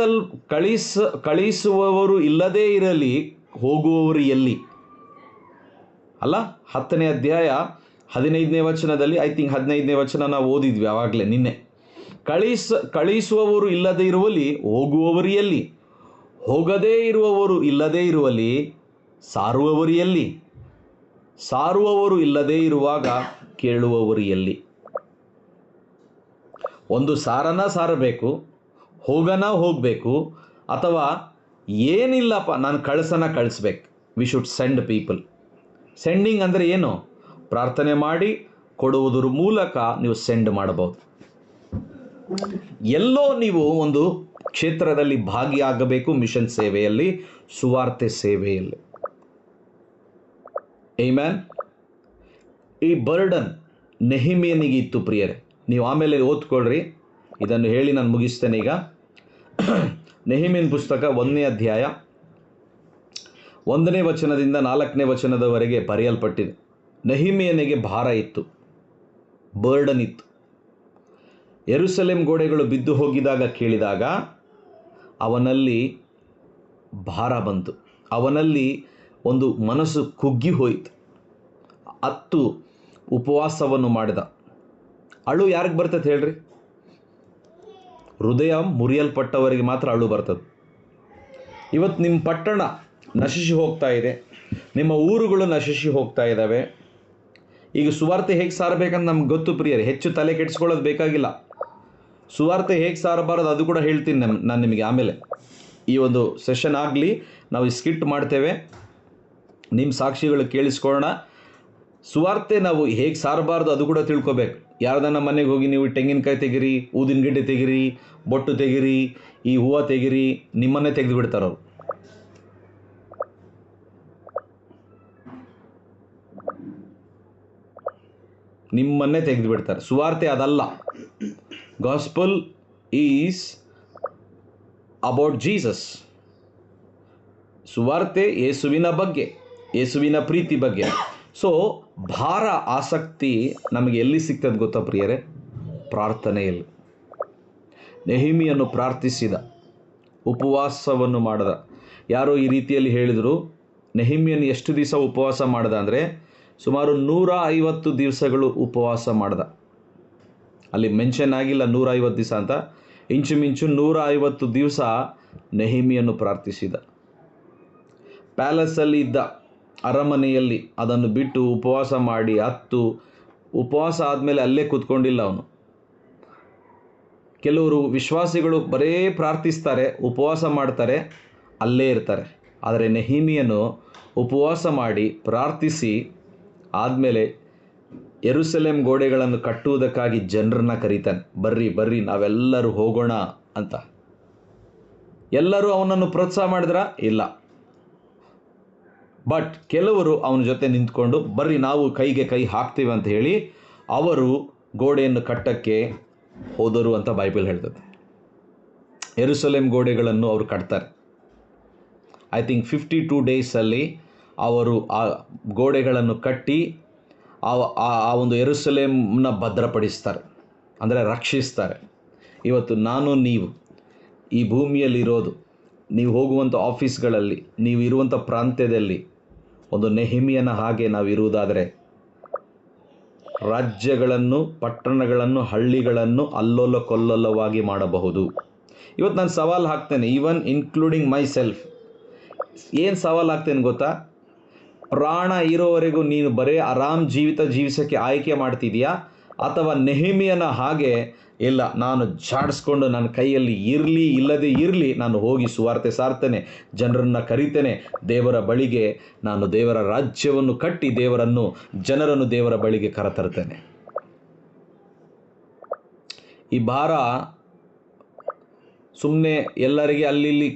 ಕಳಿಸುವವರು ಇಲ್ಲದೇ ಇರಲಿ, ಹೋಗುವವರು ಎಲ್ಲಿ ಅಲ್ಲ. 10ನೇ ಅಧ್ಯಾಯ 15ನೇ ವಚನದಲ್ಲಿ, ಐ ಥಿಂಕ್ 15ನೇ ವಚನ ನಾವು ಓದಿದ್ವಿ ಆವಾಗಲೇ ನಿನ್ನೆ. ಕಳಿಸುವವರು ಇಲ್ಲದೇ ಇರುವಲ್ಲಿ ಹೋಗುವವರು ಎಲ್ಲಿ, ಹೋಗದೇ ಇರುವವರು ಇಲ್ಲದೇ ಇರುವಲ್ಲಿ ಸಾರುವವರು ಎಲ್ಲಿ, ಸಾರುವವರು ಇಲ್ಲದೇ ಇರುವಾಗ ಕೇಳುವವರು ಎಲ್ಲಿ. ಒಂದು ಸಾರಬೇಕು, ಹೋಗಬೇಕು, ಅಥವಾ ಏನಿಲ್ಲಪ್ಪ ನಾನು ಕಳಿಸ್ಬೇಕು. We should send people. Sending ಅಂದರೆ ಏನು? ಪ್ರಾರ್ಥನೆ ಮಾಡಿ ಕೊಡುವುದರ ಮೂಲಕ ನೀವು ಸೆಂಡ್ ಮಾಡಬಹುದು. ಎಲ್ಲೋ ನೀವು ಒಂದು ಕ್ಷೇತ್ರದಲ್ಲಿ ಭಾಗಿಯಾಗಬೇಕು, ಮಿಷನ್ ಸೇವೆಯಲ್ಲಿ, ಸುವಾರ್ತೆ ಸೇವೆಯಲ್ಲಿ. ಆಮೆನ್. ಈ ಬರ್ಡನ್ ನೆಹೆಮೀಯನಿಗೆ ಇತ್ತು ಪ್ರಿಯರೇ. ನೀವು ಆಮೇಲೆ ಓದ್ಕೊಳ್ರಿ, ಇದನ್ನು ಹೇಳಿ ನಾನು ಮುಗಿಸ್ತೇನೆ ಈಗ. ನೆಹೆಮೀಯನ ಪುಸ್ತಕ 1ನೇ ಅಧ್ಯಾಯ 1ನೇ ವಚನದಿಂದ 4ನೇ ವಚನದವರೆಗೆ ಬರೆಯಲ್ಪಟ್ಟಿದೆ. ನೆಹೆಮೀಯನಿಗೆ ಭಾರ ಇತ್ತು, ಬರ್ಡನ್ ಇತ್ತು. ಯೆರೂಸಲೇಮ್ ಗೋಡೆಗಳು ಬಿದ್ದು ಹೋಗಿದಾಗ ಕೇಳಿದಾಗ ಅವನಲ್ಲಿ ಭಾರ ಬಂತು, ಅವನಲ್ಲಿ ಒಂದು ಮನಸ್ಸು ಕುಗ್ಗಿ ಹೋಯಿತು. ಉಪವಾಸವನ್ನು ಮಾಡಿದ. ಅಳು ಯಾರಿಗೆ ಬರ್ತದೆ ಹೇಳ್ರಿ? ಹೃದಯ ಮುರಿಯಲ್ಪಟ್ಟವರಿಗೆ ಮಾತ್ರ ಅಳು ಬರ್ತದೆ. ಇವತ್ತು ನಿಮ್ಮ ಪಟ್ಟಣ ನಶಿಸಿ ಹೋಗ್ತಾ ಇದೆ, ನಿಮ್ಮ ಊರುಗಳು ನಶಿಸಿ ಹೋಗ್ತಾ ಇದ್ದಾವೆ. ಈಗ ಸುವಾರ್ತೆ ಹೇಗೆ ಸಾರಬೇಕಂತ ನಮ್ಗೆ ಗೊತ್ತು ಪ್ರಿಯರೇ, ಹೆಚ್ಚು ತಲೆ ಕೆಡಿಸ್ಕೊಳ್ಳೋದು ಬೇಕಾಗಿಲ್ಲ. ಸುವಾರ್ತೆ ಹೇಗೆ ಸಾರಬಾರದು ಅದು ಕೂಡ ಹೇಳ್ತೀನಿ ನಾನು ನಿಮಗೆ ಆಮೇಲೆ. ಈ ಒಂದು ಸೆಷನ್ ಆಗಲಿ, ನಾವು ಸ್ಕಿಟ್ ಮಾಡ್ತೇವೆ, ನಿಮ್ಮ ಸಾಕ್ಷಿಗಳು ಕೇಳಿಸ್ಕೊಳ್ಳೋಣ. ಸುವಾರ್ತೆ ನಾವು ಹೇಗೆ ಸಾರಬಾರ್ದು ಅದು ಕೂಡ ತಿಳ್ಕೊಬೇಕು. ಯಾರ್ದನ್ನ ಮನೆಗೆ ಹೋಗಿ ನೀವು ತೆಂಗಿನಕಾಯಿ ತೆಗಿರಿ, ಊದಿನ ಗಿಡ್ಡೆ ತೆಗಿರಿ, ಬೊಟ್ಟು ತೆಗಿರಿ, ಈ ಹೂವು ತೆಗಿರಿ, ನಿಮ್ಮನ್ನೇ ತೆಗೆದು ಬಿಡ್ತಾರವ್ರು. ನಿಮ್ಮನ್ನೇ ತೆಗೆದು ಬಿಡ್ತಾರೆ. ಸುವಾರ್ತೆ ಅದಲ್ಲ. Gospel is about Jesus. ಸುವಾರ್ತೆ ಯೇಸುವಿನ ಬಗ್ಗೆ, ಯೇಸುವಿನ ಪ್ರೀತಿ ಬಗ್ಗೆ. ಸೊ ಭಾರ, ಆಸಕ್ತಿ ನಮಗೆ ಎಲ್ಲಿ ಸಿಗ್ತದೆ ಗೊತ್ತಾ ಪ್ರಿಯರೇ? ಪ್ರಾರ್ಥನೆಯಲ್ಲಿ. ನೆಹೆಮೀಯನು ಪ್ರಾರ್ಥಿಸಿದ, ಉಪವಾಸವನ್ನು ಮಾಡಿದ. ಯಾರೋ ಈ ರೀತಿಯಲ್ಲಿ ಹೇಳಿದರು, ನೆಹೆಮೀಯನು ಎಷ್ಟು ದಿವಸ ಉಪವಾಸ ಮಾಡ್ದ ಅಂದರೆ ಸುಮಾರು 150 ದಿವಸಗಳು ಉಪವಾಸ ಮಾಡ್ದ. ಅಲ್ಲಿ ಮೆನ್ಷನ್ ಆಗಿಲ್ಲ 150 ದಿವಸ ಅಂತ. ಇಂಚುಮಿಂಚು 150 ದಿವಸ ನೆಹೆಮೀಯನು ಪ್ರಾರ್ಥಿಸಿದ. ಪ್ಯಾಲೇಸಲ್ಲಿ ಇದ್ದ, ಅರಮನೆಯಲ್ಲಿ ಅದನ್ನು ಬಿಟ್ಟು ಉಪವಾಸ ಮಾಡಿ ಉಪವಾಸ ಆದಮೇಲೆ ಅಲ್ಲೇ ಕೂತ್ಕೊಂಡಿಲ್ಲ ಅವನು. ಕೆಲವರು ವಿಶ್ವಾಸಿಗಳು ಬರೇ ಪ್ರಾರ್ಥಿಸ್ತಾರೆ, ಉಪವಾಸ ಮಾಡ್ತಾರೆ, ಅಲ್ಲೇ ಇರ್ತಾರೆ. ಆದರೆ ನೆಹೆಮೀಯನು ಉಪವಾಸ ಮಾಡಿ ಪ್ರಾರ್ಥಿಸಿ ಆದಮೇಲೆ ಯೆರೂಸಲೇಮ್ ಗೋಡೆಗಳನ್ನು ಕಟ್ಟುವುದಕ್ಕಾಗಿ ಜನರನ್ನ ಕರೀತಾನೆ. ಬರ್ರಿ ಬರ್ರಿ ನಾವೆಲ್ಲರೂ ಹೋಗೋಣ ಅಂತ. ಎಲ್ಲರೂ ಅವನನ್ನು ಪ್ರೋತ್ಸಾಹ ಮಾಡಿದ್ರ? ಇಲ್ಲ. ಬಟ್ ಕೆಲವರು ಅವನ ಜೊತೆ ನಿಂತ್ಕೊಂಡು ಬರ್ರಿ ನಾವು ಕೈಗೆ ಕೈ ಹಾಕ್ತೀವಿ ಅಂತ ಹೇಳಿ ಅವರು ಗೋಡೆಯನ್ನು ಕಟ್ಟಕ್ಕೆ ಹೋದರು ಅಂತ ಬೈಬಲ್ ಹೇಳ್ತದೆ. ಯೆರೂಸಲೇಮ್ ಗೋಡೆಗಳನ್ನು ಅವರು ಕಟ್ತಾರೆ. ಐ ಥಿಂಕ್ 52 ಡೇಸಲ್ಲಿ ಅವರು ಆ ಗೋಡೆಗಳನ್ನು ಕಟ್ಟಿ ಆ ಒಂದು ಯೆರೂಸಲೇಮ್ನ ಭದ್ರಪಡಿಸ್ತಾರೆ, ಅಂದರೆ ರಕ್ಷಿಸ್ತಾರೆ. ಇವತ್ತು ನಾನು ನೀವು ಈ ಭೂಮಿಯಲ್ಲಿರೋದು, ನೀವು ಹೋಗುವಂಥ ಆಫೀಸ್ಗಳಲ್ಲಿ, ನೀವು ಇರುವಂಥ ಪ್ರಾಂತ್ಯದಲ್ಲಿ ಒಂದು ನೆಹೆಮೀಯನ ಹಾಗೆ ನಾವು ಇರುವುದಾದರೆ ರಾಜ್ಯಗಳನ್ನು, ಪಟ್ಟಣಗಳನ್ನು, ಹಳ್ಳಿಗಳನ್ನು ಅಲ್ಲೋಲ ಕೊಲ್ಲೋಲವಾಗಿ ಮಾಡಬಹುದು. ಇವತ್ತು ನಾನು ಸವಾಲು ಹಾಕ್ತೇನೆ, ಈವನ್ ಇನ್ಕ್ಲೂಡಿಂಗ್ ಮೈ ಸೆಲ್ಫ್. ಏನು ಸವಾಲು ಹಾಕ್ತೇನೆ ಗೊತ್ತಾ? ಪ್ರಾಣ ಇರೋವರೆಗೂ ನೀನು ಬರೇ ಆರಾಮ್ ಜೀವಿತ ಜೀವಿಸೋಕ್ಕೆ ಆಯ್ಕೆ ಮಾಡ್ತಿದೆಯಾ, ಅಥವಾ ನೆಹೆಮೀಯನ ಹಾಗೆ ಇಲ್ಲ ನಾನು ಜಾಡಿಸ್ಕೊಂಡು ನನ್ನ ಕೈಯಲ್ಲಿ ಇರಲಿ ಇಲ್ಲದೆ ಇರಲಿ ನಾನು ಹೋಗಿ ಸುವಾರ್ತೆ ಸಾರ್ತೇನೆ, ಜನರನ್ನು ಕರಿತೇನೆ, ದೇವರ ಬಳಿಗೆ ನಾನು ದೇವರ ರಾಜ್ಯವನ್ನು ಕಟ್ಟಿ ಜನರನ್ನು ದೇವರ ಬಳಿಗೆ ಕರೆತರ್ತೇನೆ. ಈ ಭಾರ ಸುಮ್ಮನೆ ಎಲ್ಲರಿಗೆ ಅಲ್ಲಿ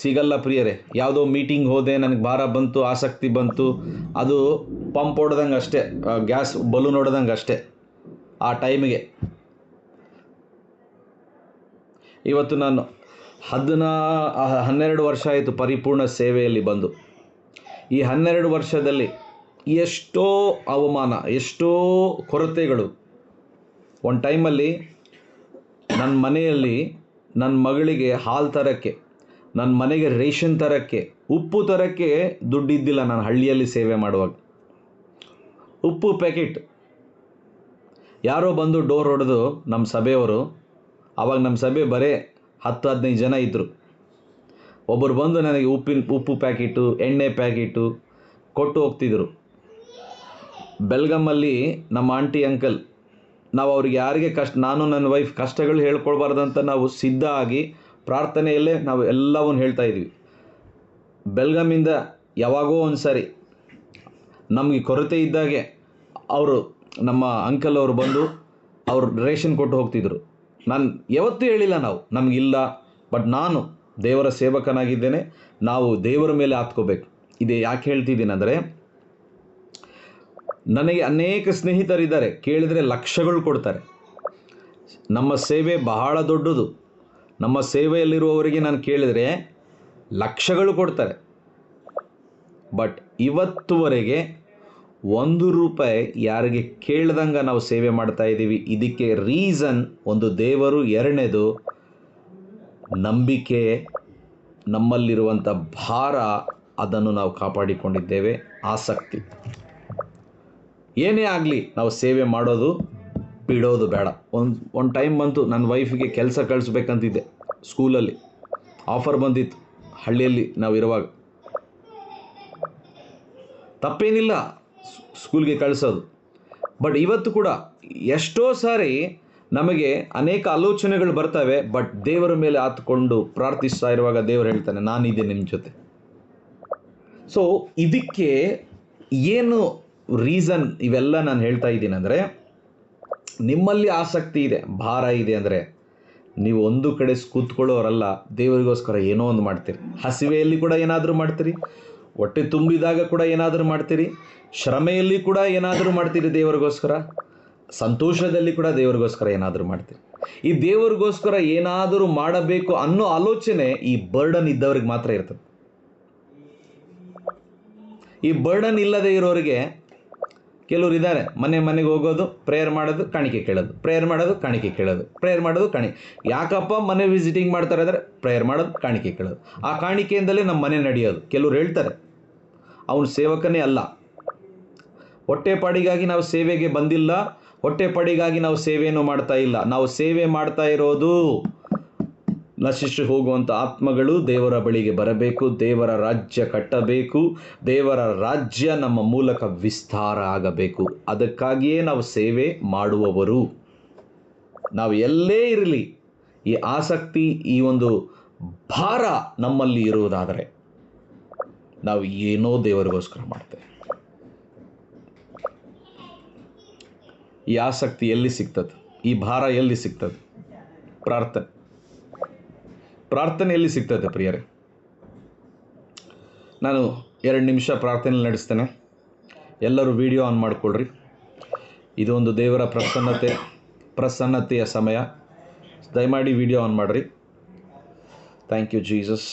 ಸಿಗಲ್ಲ ಪ್ರಿಯರೇ. ಯಾವುದೋ ಮೀಟಿಂಗ್ ಹೋದೆ, ನನಗೆ ಭಾರ ಬಂತು, ಆಸಕ್ತಿ ಬಂತು, ಅದು ಪಂಪ್ ಹೊಡೆದಂಗೆ ಅಷ್ಟೇ, ಗ್ಯಾಸ್ ಬಲೂನ್ ಹೊಡೆದಂಗೆ ಅಷ್ಟೇ ಆ ಟೈಮಿಗೆ. ಇವತ್ತು ನಾನು 12 ವರ್ಷ ಆಯಿತು ಪರಿಪೂರ್ಣ ಸೇವೆಯಲ್ಲಿ ಬಂದು. ಈ 12 ವರ್ಷದಲ್ಲಿ ಎಷ್ಟೋ ಅವಮಾನ, ಎಷ್ಟೋ ಕೊರತೆಗಳು. ಒಂದು ಟೈಮಲ್ಲಿ ನನ್ನ ಮನೆಯಲ್ಲಿ ನನ್ನ ಮಗಳಿಗೆ ಹಾಲು ತರೋಕ್ಕೆ, ನನ್ನ ಮನೆಗೆ ರೇಷನ್ ತರೋಕ್ಕೆ, ಉಪ್ಪು ತರೋಕ್ಕೆ ದುಡ್ಡಿದ್ದಿಲ್ಲ. ನಾನು ಹಳ್ಳಿಯಲ್ಲಿ ಸೇವೆ ಮಾಡುವಾಗ ಉಪ್ಪು ಪ್ಯಾಕೆಟ್ ಯಾರೋ ಬಂದು ಡೋರ್ ಹೊಡೆದು, ನಮ್ಮ ಸಭೆಯವರು, ಆವಾಗ ನಮ್ಮ ಸಭೆ ಬರೇ 10-15 ಜನ ಇದ್ದರು. ಒಬ್ಬರು ಬಂದು ನನಗೆ ಉಪ್ಪು ಪ್ಯಾಕೆಟು, ಎಣ್ಣೆ ಪ್ಯಾಕೆಟು ಕೊಟ್ಟು ಹೋಗ್ತಿದ್ರು. ಬೆಲ್ಗಮಲ್ಲಿ ನಮ್ಮ ಆಂಟಿ ಅಂಕಲ್, ನಾವು ಅವ್ರಿಗೆ ಯಾರಿಗೆ ನಾನು ನನ್ನ ವೈಫ್ ಕಷ್ಟಗಳು ಹೇಳ್ಕೊಳ್ಬಾರ್ದಂತ ನಾವು ಸಿದ್ಧ ಆಗಿ ಪ್ರಾರ್ಥನೆಯಲ್ಲೇ ನಾವು ಎಲ್ಲವನ್ನೂ ಹೇಳ್ತಾ ಇದ್ವಿ. ಬೆಲ್ಗಮಿಂದ ಯಾವಾಗೋ ಒಂದು ಸಾರಿ ನಮಗೆ ಕೊರತೆ ಇದ್ದಾಗೆ ಅವರು, ನಮ್ಮ ಅಂಕಲ್ ಅವರು ಬಂದು ಅವರು ರೇಷನ್ ಕೊಟ್ಟು ಹೋಗ್ತಿದ್ರು. ನಾನು ಯಾವತ್ತೂ ಹೇಳಿಲ್ಲ ನಮಗಿಲ್ಲ, ಬಟ್ ನಾನು ದೇವರ ಸೇವಕನಾಗಿದ್ದೇನೆ, ನಾವು ದೇವರ ಮೇಲೆ ಆತ್ಕೋಬೇಕು. ಇದೇ ಯಾಕೆ ಹೇಳ್ತಿದ್ದೀನಿ ಅಂದರೆ, ನನಗೆ ಅನೇಕ ಸ್ನೇಹಿತರಿದ್ದಾರೆ, ಕೇಳಿದರೆ ಲಕ್ಷಗಳು ಕೊಡ್ತಾರೆ. ನಮ್ಮ ಸೇವೆ ಬಹಳ ದೊಡ್ಡದು. ನಮ್ಮ ಸೇವೆಯಲ್ಲಿರುವವರಿಗೆ ನಾನು ಕೇಳಿದರೆ ಲಕ್ಷಗಳು ಕೊಡ್ತಾರೆ. ಬಟ್ ಇವತ್ತುವರೆಗೆ 1 ರೂಪಾಯಿ ಯಾರಿಗೆ ಕೇಳ್ದಂಗೆ ನಾವು ಸೇವೆ ಮಾಡ್ತಾ ಇದ್ದೀವಿ. ಇದಕ್ಕೆ ರೀಸನ್ ಒಂದು ದೇವರು, ಎರಡನೇದು ನಂಬಿಕೆ, ನಮ್ಮಲ್ಲಿರುವಂಥ ಭಾರ, ಅದನ್ನು ನಾವು ಕಾಪಾಡಿಕೊಂಡಿದ್ದೇವೆ. ಆಸಕ್ತಿ ಏನೇ ಆಗಲಿ ನಾವು ಸೇವೆ ಮಾಡೋದು ಬಿಡೋದು ಬೇಡ. ಒಂದು ಟೈಮ್ ಬಂತು, ನನ್ನ ವೈಫಿಗೆ ಕೆಲಸ ಕಳಿಸ್ಬೇಕಂತಿದ್ದೆ, ಸ್ಕೂಲಲ್ಲಿ ಆಫರ್ ಬಂದಿತ್ತು, ಹಳ್ಳಿಯಲ್ಲಿ ನಾವು ಇರುವಾಗ. ತಪ್ಪೇನಿಲ್ಲ ಸ್ಕೂಲ್ಗೆ ಕಳಿಸೋದು. ಬಟ್ ಇವತ್ತು ಕೂಡ ಎಷ್ಟೋ ಸಾರಿ ನಮಗೆ ಅನೇಕ ಆಲೋಚನೆಗಳು ಬರ್ತವೆ, ಬಟ್ ದೇವರ ಮೇಲೆ ಆತ್ಕೊಂಡು ಪ್ರಾರ್ಥಿಸ್ತಾ ಇರುವಾಗ ದೇವರು ಹೇಳ್ತಾನೆ, ನಾನಿದ್ದೆ ನಿಮ್ಮ ಜೊತೆ. ಸೊ ಇದಕ್ಕೆ ಏನು ರೀಸನ್ ಇವೆಲ್ಲ ನಾನು ಹೇಳ್ತಾ ಇದ್ದೀನಿ ಅಂದರೆ, ನಿಮ್ಮಲ್ಲಿ ಆಸಕ್ತಿ ಇದೆ, ಭಾರ ಇದೆ ಅಂದರೆ ನೀವು ಒಂದು ಕಡೆ ಕೂತ್ಕೊಳ್ಳೋರಲ್ಲ, ದೇವರಿಗೋಸ್ಕರ ಏನೋ ಒಂದು ಮಾಡ್ತೀರಿ. ಹಸಿವೆಯಲ್ಲಿ ಕೂಡ ಏನಾದರೂ ಮಾಡ್ತೀರಿ, ಹೊಟ್ಟೆ ತುಂಬಿದಾಗ ಕೂಡ ಏನಾದರೂ ಮಾಡ್ತೀರಿ, ಶ್ರಮೆಯಲ್ಲಿ ಕೂಡ ಏನಾದರೂ ಮಾಡ್ತೀರಿ ದೇವರಿಗೋಸ್ಕರ, ಸಂತೋಷದಲ್ಲಿ ಕೂಡ ದೇವರಿಗೋಸ್ಕರ ಏನಾದರೂ ಮಾಡ್ತೀರಿ. ಈ ದೇವರಿಗೋಸ್ಕರ ಏನಾದರೂ ಮಾಡಬೇಕು ಅನ್ನೋ ಆಲೋಚನೆ ಈ ಬರ್ಡನ್ ಇದ್ದವ್ರಿಗೆ ಮಾತ್ರ ಇರ್ತದೆ. ಈ ಬರ್ಡನ್ ಇಲ್ಲದೆ ಇರೋರಿಗೆ, ಕೆಲವ್ರು ಇದ್ದಾರೆ, ಮನೆಗೆ ಹೋಗೋದು, ಪ್ರೇಯರ್ ಮಾಡೋದು, ಕಾಣಿಕೆ ಕೇಳೋದು, ಪ್ರೇಯರ್ ಮಾಡೋದು, ಕಾಣಿಕೆ ಕೇಳೋದು, ಪ್ರೇಯರ್ ಮಾಡೋದು, ಯಾಕಪ್ಪ ಮನೆ ವಿಸಿಟಿಂಗ್ ಮಾಡ್ತಾರೆ ಅಂದರೆ ಪ್ರೇಯರ್ ಮಾಡೋದು, ಕಾಣಿಕೆ ಕೇಳೋದು. ಆ ಕಾಣಿಕೆಯಿಂದಲೇ ನಮ್ಮ ಮನೆ ನಡೆಯೋದು. ಕೆಲವ್ರು ಹೇಳ್ತಾರೆ ಅವನು ಸೇವಕನೇ ಅಲ್ಲ, ಹೊಟ್ಟೆಪಾಡಿಗಾಗಿ ನಾವು ಸೇವೆಗೆ ಬಂದಿಲ್ಲ, ಹೊಟ್ಟೆಪಾಡಿಗಾಗಿ ನಾವು ಸೇವೆಯನ್ನು ಮಾಡ್ತಾ ಇಲ್ಲ. ನಾವು ಸೇವೆ ಮಾಡ್ತಾ ಇರೋದು ನಶಿಸಿ ಹೋಗುವಂಥ ಆತ್ಮಗಳು ದೇವರ ಬಳಿಗೆ ಬರಬೇಕು, ದೇವರ ರಾಜ್ಯ ಕಟ್ಟಬೇಕು, ದೇವರ ರಾಜ್ಯ ನಮ್ಮ ಮೂಲಕ ವಿಸ್ತಾರ ಆಗಬೇಕು. ಅದಕ್ಕಾಗಿಯೇ ನಾವು ಸೇವೆ ಮಾಡುವವರು. ನಾವು ಎಲ್ಲೇ ಇರಲಿ, ಈ ಆಸಕ್ತಿ, ಈ ಒಂದು ಭಾರ ನಮ್ಮಲ್ಲಿ ಇರುವುದಾದರೆ ನಾವು ಏನೋ ದೇವರಿಗೋಸ್ಕರ ಮಾಡ್ತೇವೆ. ಈ ಆಸಕ್ತಿ ಎಲ್ಲಿ ಸಿಗ್ತದೆ? ಈ ಭಾರ ಎಲ್ಲಿ ಸಿಗ್ತದೆ? ಪ್ರಾರ್ಥನೆಯಲ್ಲಿ ಸಿಗ್ತದೆ ಪ್ರಿಯರೇ. ನಾನು 2 ನಿಮಿಷ ಪ್ರಾರ್ಥನೆ ನಡೆಸ್ತೇನೆ. ಎಲ್ಲರೂ ವಿಡಿಯೋ ಆನ್ ಮಾಡಿಕೊಳ್ಳ್ರಿ. ಇದೊಂದು ದೇವರ ಪ್ರಸನ್ನತೆಯ ಸಮಯ. ದಯಮಾಡಿ ವಿಡಿಯೋ ಆನ್ ಮಾಡಿರಿ. Thank you Jesus.